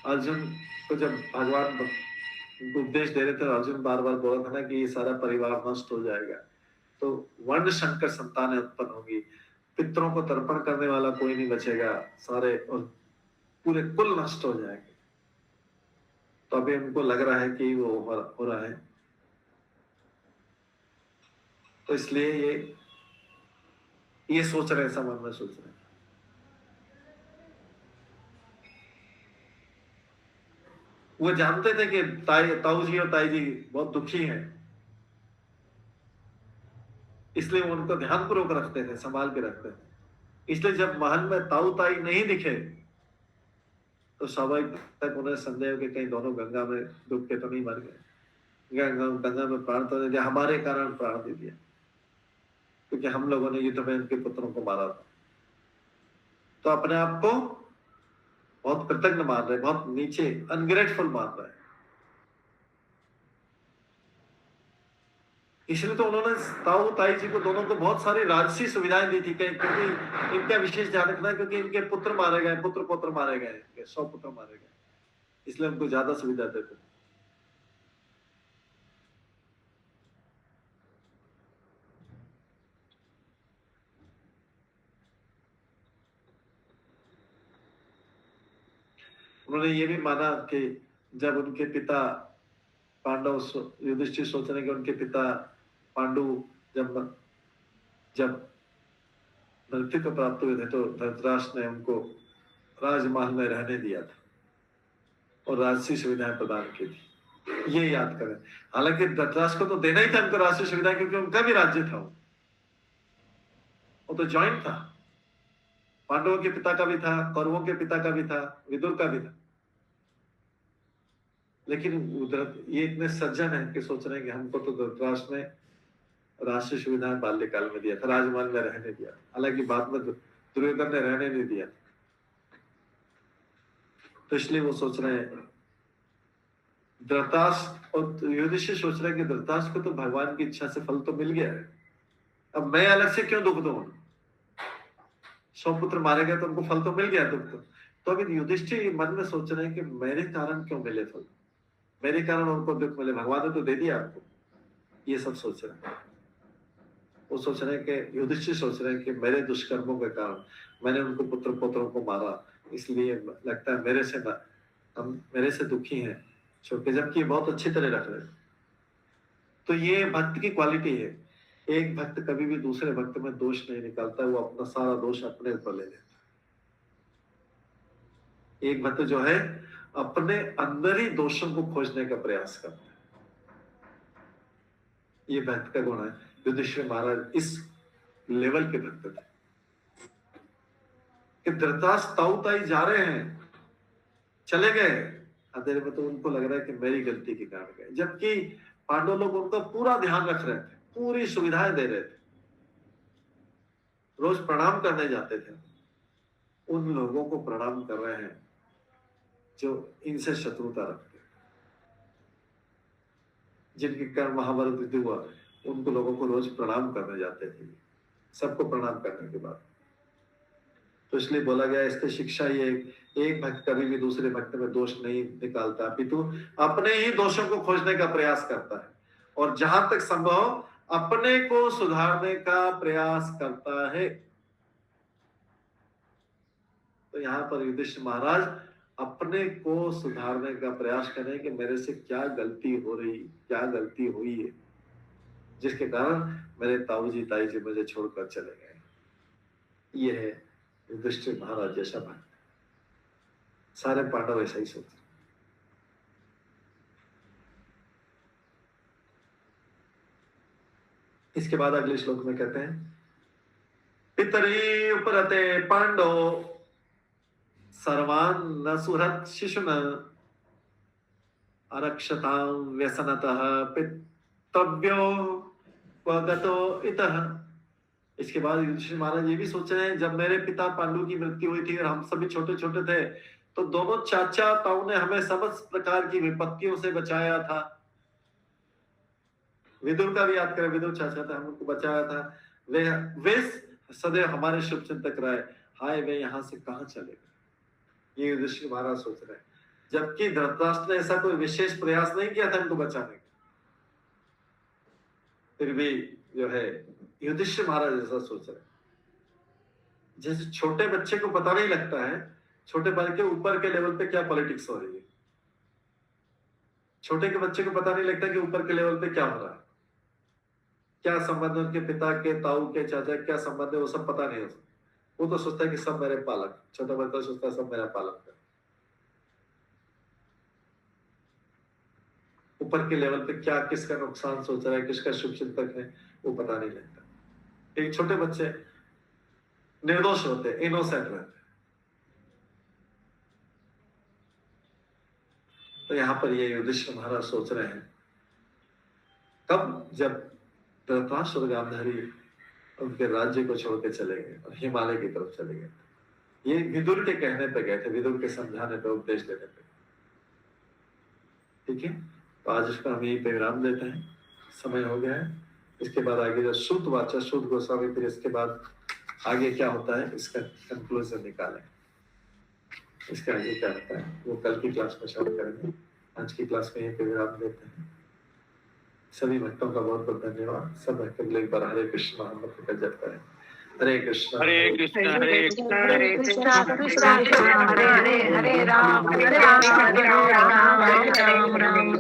अर्जुन को जब भगवान उपदेश दे रहे थे अर्जुन बार बार बोला था ना कि ये सारा परिवार नष्ट हो जाएगा, तो वर्ण शंकर संतानें उत्पन्न होगी, पितरों को तर्पण करने वाला कोई नहीं बचेगा, सारे और पूरे कुल नष्ट हो जाएंगे। तो अभी उनको लग रहा है कि वो हो रहा है, तो इसलिए ये सोच रहे हैं, समझ में सोच रहे हैं। वो जानते थे कि ताऊ जी और ताई जी बहुत दुखी हैं, इसलिए वो उनको ध्यानपूर्वक रखते थे, संभाल के रखते थे। इसलिए जब महल में ताऊ ताई नहीं दिखे तो स्वाभाविक तक उन्हें संदेह हो कि कहीं दोनों गंगा में डूब के तो नहीं मर गए, गंगा में प्राण तो नहीं दिया, हमारे कारण प्राण दे दिया, क्योंकि हम लोगों ने युद्ध में उनके पुत्रों को मारा था। तो अपने आप को बहुत कृतज्ञ मान रहे, बहुत नीचे अनग्रेटफुल मान रहे। इसलिए तो उन्होंने ताऊ ताई जी को दोनों को बहुत सारी राजसी सुविधाएं दी थी, क्योंकि इनका विशेष ध्यान रखना, क्योंकि इनके पुत्र मारे गए, पुत्र पौत्र मारे गए, 100 पुत्र मारे गए, इसलिए उनको ज्यादा सुविधा देते थे। उन्होंने ये भी माना कि जब उनके पिता पांडव युधिष्ठिर सोच रहे कि उनके पिता पांडु जब मृत्यु को प्राप्त हुए थे तो धृतराष्ट्र ने उनको राजमहल में रहने दिया था और राजसी सुविधाएं प्रदान की थी, ये याद करें। हालांकि धृतराष्ट्र को तो देना ही था उनको राजसी सुविधाएं, क्योंकि उनका भी राज्य था, वो तो जॉइंट था, पांडवों के पिता का भी था, कौरवों के पिता का भी था, विदुर का भी था। लेकिन ये इतने सज्जन हैं कि सोच रहे हैं कि हमको तो धृतराष्ट्र ने राष्ट्रीय सुविधाएं बाल्यकाल में दिया था, राजमहल में रहने दिया, हालांकि बाद में दुर्योधन ने रहने नहीं दिया। तो इसलिए वो सोच रहे हैं धृतराष्ट्र और युधिष्ठिर सोच रहे हैं कि धृतराष्ट्र को तो भगवान की इच्छा से फल तो मिल गया है, अब मैं अलग से क्यों दुख दूं? 100 पुत्र मारे गए तो उनको फल तो मिल गया दुख तो अभी युधिष्ठिर मन में सोच रहे हैं कि मेरे कारण क्यों मिले फल, मेरे कारण उनको दुख मिले, भगवान ने तो दे दिया आपको, ये सब सोच रहे हैं। वो सोच रहे हैं कि युधिष्ठिर सोच रहे हैं कि मेरे दुष्कर्मों के कारण मैंने उनको पुत्र पौत्रों को मारा, इसलिए लगता है मेरे से दुखी हैं, जबकि ये बहुत अच्छी तरह रख रहे हैं। तो ये भक्त की क्वालिटी है, एक भक्त कभी भी दूसरे भक्त में दोष नहीं निकालता, वो अपना सारा दोष अपने ऊपर ले लेता। एक भक्त जो है अपने अंदर ही दोषों को खोजने का प्रयास करता है, ये भक्त का गुण है। युधिष्ठिर महाराज इस लेवल के भक्त थे कि धृतराष्ट्र ताऊ ताई जा रहे हैं, चले गए अंधेरे में, तो उनको लग रहा है कि मेरी गलती के कारण गए, जबकि पांडव लोग उनका पूरा ध्यान रख रहे थे, पूरी सुविधाएं दे रहे थे। रोज प्रणाम करने जाते थे, उन लोगों को प्रणाम कर रहे हैं जो इनसे शत्रुता रखते हैं, जिनके कारण महाभारत युद्ध हुआ, उनको लोगों को रोज प्रणाम करने जाते थे, सबको प्रणाम करने के बाद। तो इसलिए बोला गया, इससे शिक्षा ये, एक भक्त कभी भी दूसरे भक्त में दोष नहीं निकालता, अपितु अपने ही दोषों को खोजने का प्रयास करता है, और जहां तक संभव अपने को सुधारने का प्रयास करता है। तो यहाँ पर युधिष्ठिर महाराज अपने को सुधारने का प्रयास करें कि मेरे से क्या गलती हो रही, क्या गलती हुई है, जिसके कारण मेरे ताऊजी ताई जी मुझे छोड़कर चले गए। ये है युधिष्ठिर महाराज जैसा भक्त। सारे पांडव ऐसा ही सोचते। इसके बाद अगले श्लोक में कहते हैं, पितरी उपरते पांडव सर्वान् न सुहृत् शिशुन अरक्षतां व्यसनतः पितृव्यो क्वगतो इतः। इसके बाद युधिष्ठिर महाराज ये भी सोच रहे हैं, जब मेरे पिता पांडु की मृत्यु हुई थी और हम सभी छोटे छोटे थे, तो दोनों चाचा ताऊ ने हमें समस्त प्रकार की विपत्तियों से बचाया था। विदुर का भी याद करें, विदुर चाचा था, हमको बचाया था। वे सदैव हमारे शुभ चिंतक रहे, हाय वे यहाँ से कहाँ चले गए, ये युधिष्ठिर महाराज सोच रहे हैं। जबकि धृतराष्ट्र ने ऐसा कोई विशेष प्रयास नहीं किया था इनको बचाने का, फिर भी जो है युधिष्ठिर महाराज ऐसा सोच रहे हैं। जैसे छोटे बच्चे को पता नहीं लगता है छोटे बच्चे के ऊपर के लेवल पे क्या पॉलिटिक्स हो रही है, छोटे के बच्चे को पता नहीं लगता कि ऊपर के लेवल पे क्या हो रहा है, क्या संबंध उनके पिता के, ताऊ के, चाचा क्या संबंध है, वो सब पता नहीं होता। वो तो सोचता है कि सब मेरे पालक, छोटा बच्चा सोचता है सब मेरा पालक है। ऊपर के लेवल पे क्या किसका नुकसान सोच रहा है, किसका शुभ चिंतक है, वो पता नहीं लगता। एक छोटे बच्चे निर्दोष होते हैं, इनोसेंट रहते हैं। तो यहाँ पर ये युधिष्ठिर महाराज सोच रहे हैं, कब जब धृतराष्ट्र और गांधारी उनके राज्य को छोड़ के चले गए और हिमालय की तरफ चले गए। ये विदुर के कहने पे गए थे, विदुर के समझाने पे, उपदेश देने पे। ठीक है, तो आज इसका हम यही पे विराम देते हैं, समय हो गया है। इसके बाद आगे जो सूत वाचा सूत गोस्वामी, फिर इसके बाद आगे क्या होता है इसका कंक्लूजन निकालें, इसका आगे क्या होता है वो कल की क्लास में शामिल करेंगे। आज की क्लास में यही पे विराम देते हैं। सभी भक्तों का बहुत बहुत धन्यवाद। सब भक्त एक बार हरे कृष्ण महामंत्र का जप करें। हरे कृष्ण हरे कृष्ण हरे कृष्ण हरे कृष्ण कृष्ण कृष्ण हरे हरे, हरे राम राम राम राम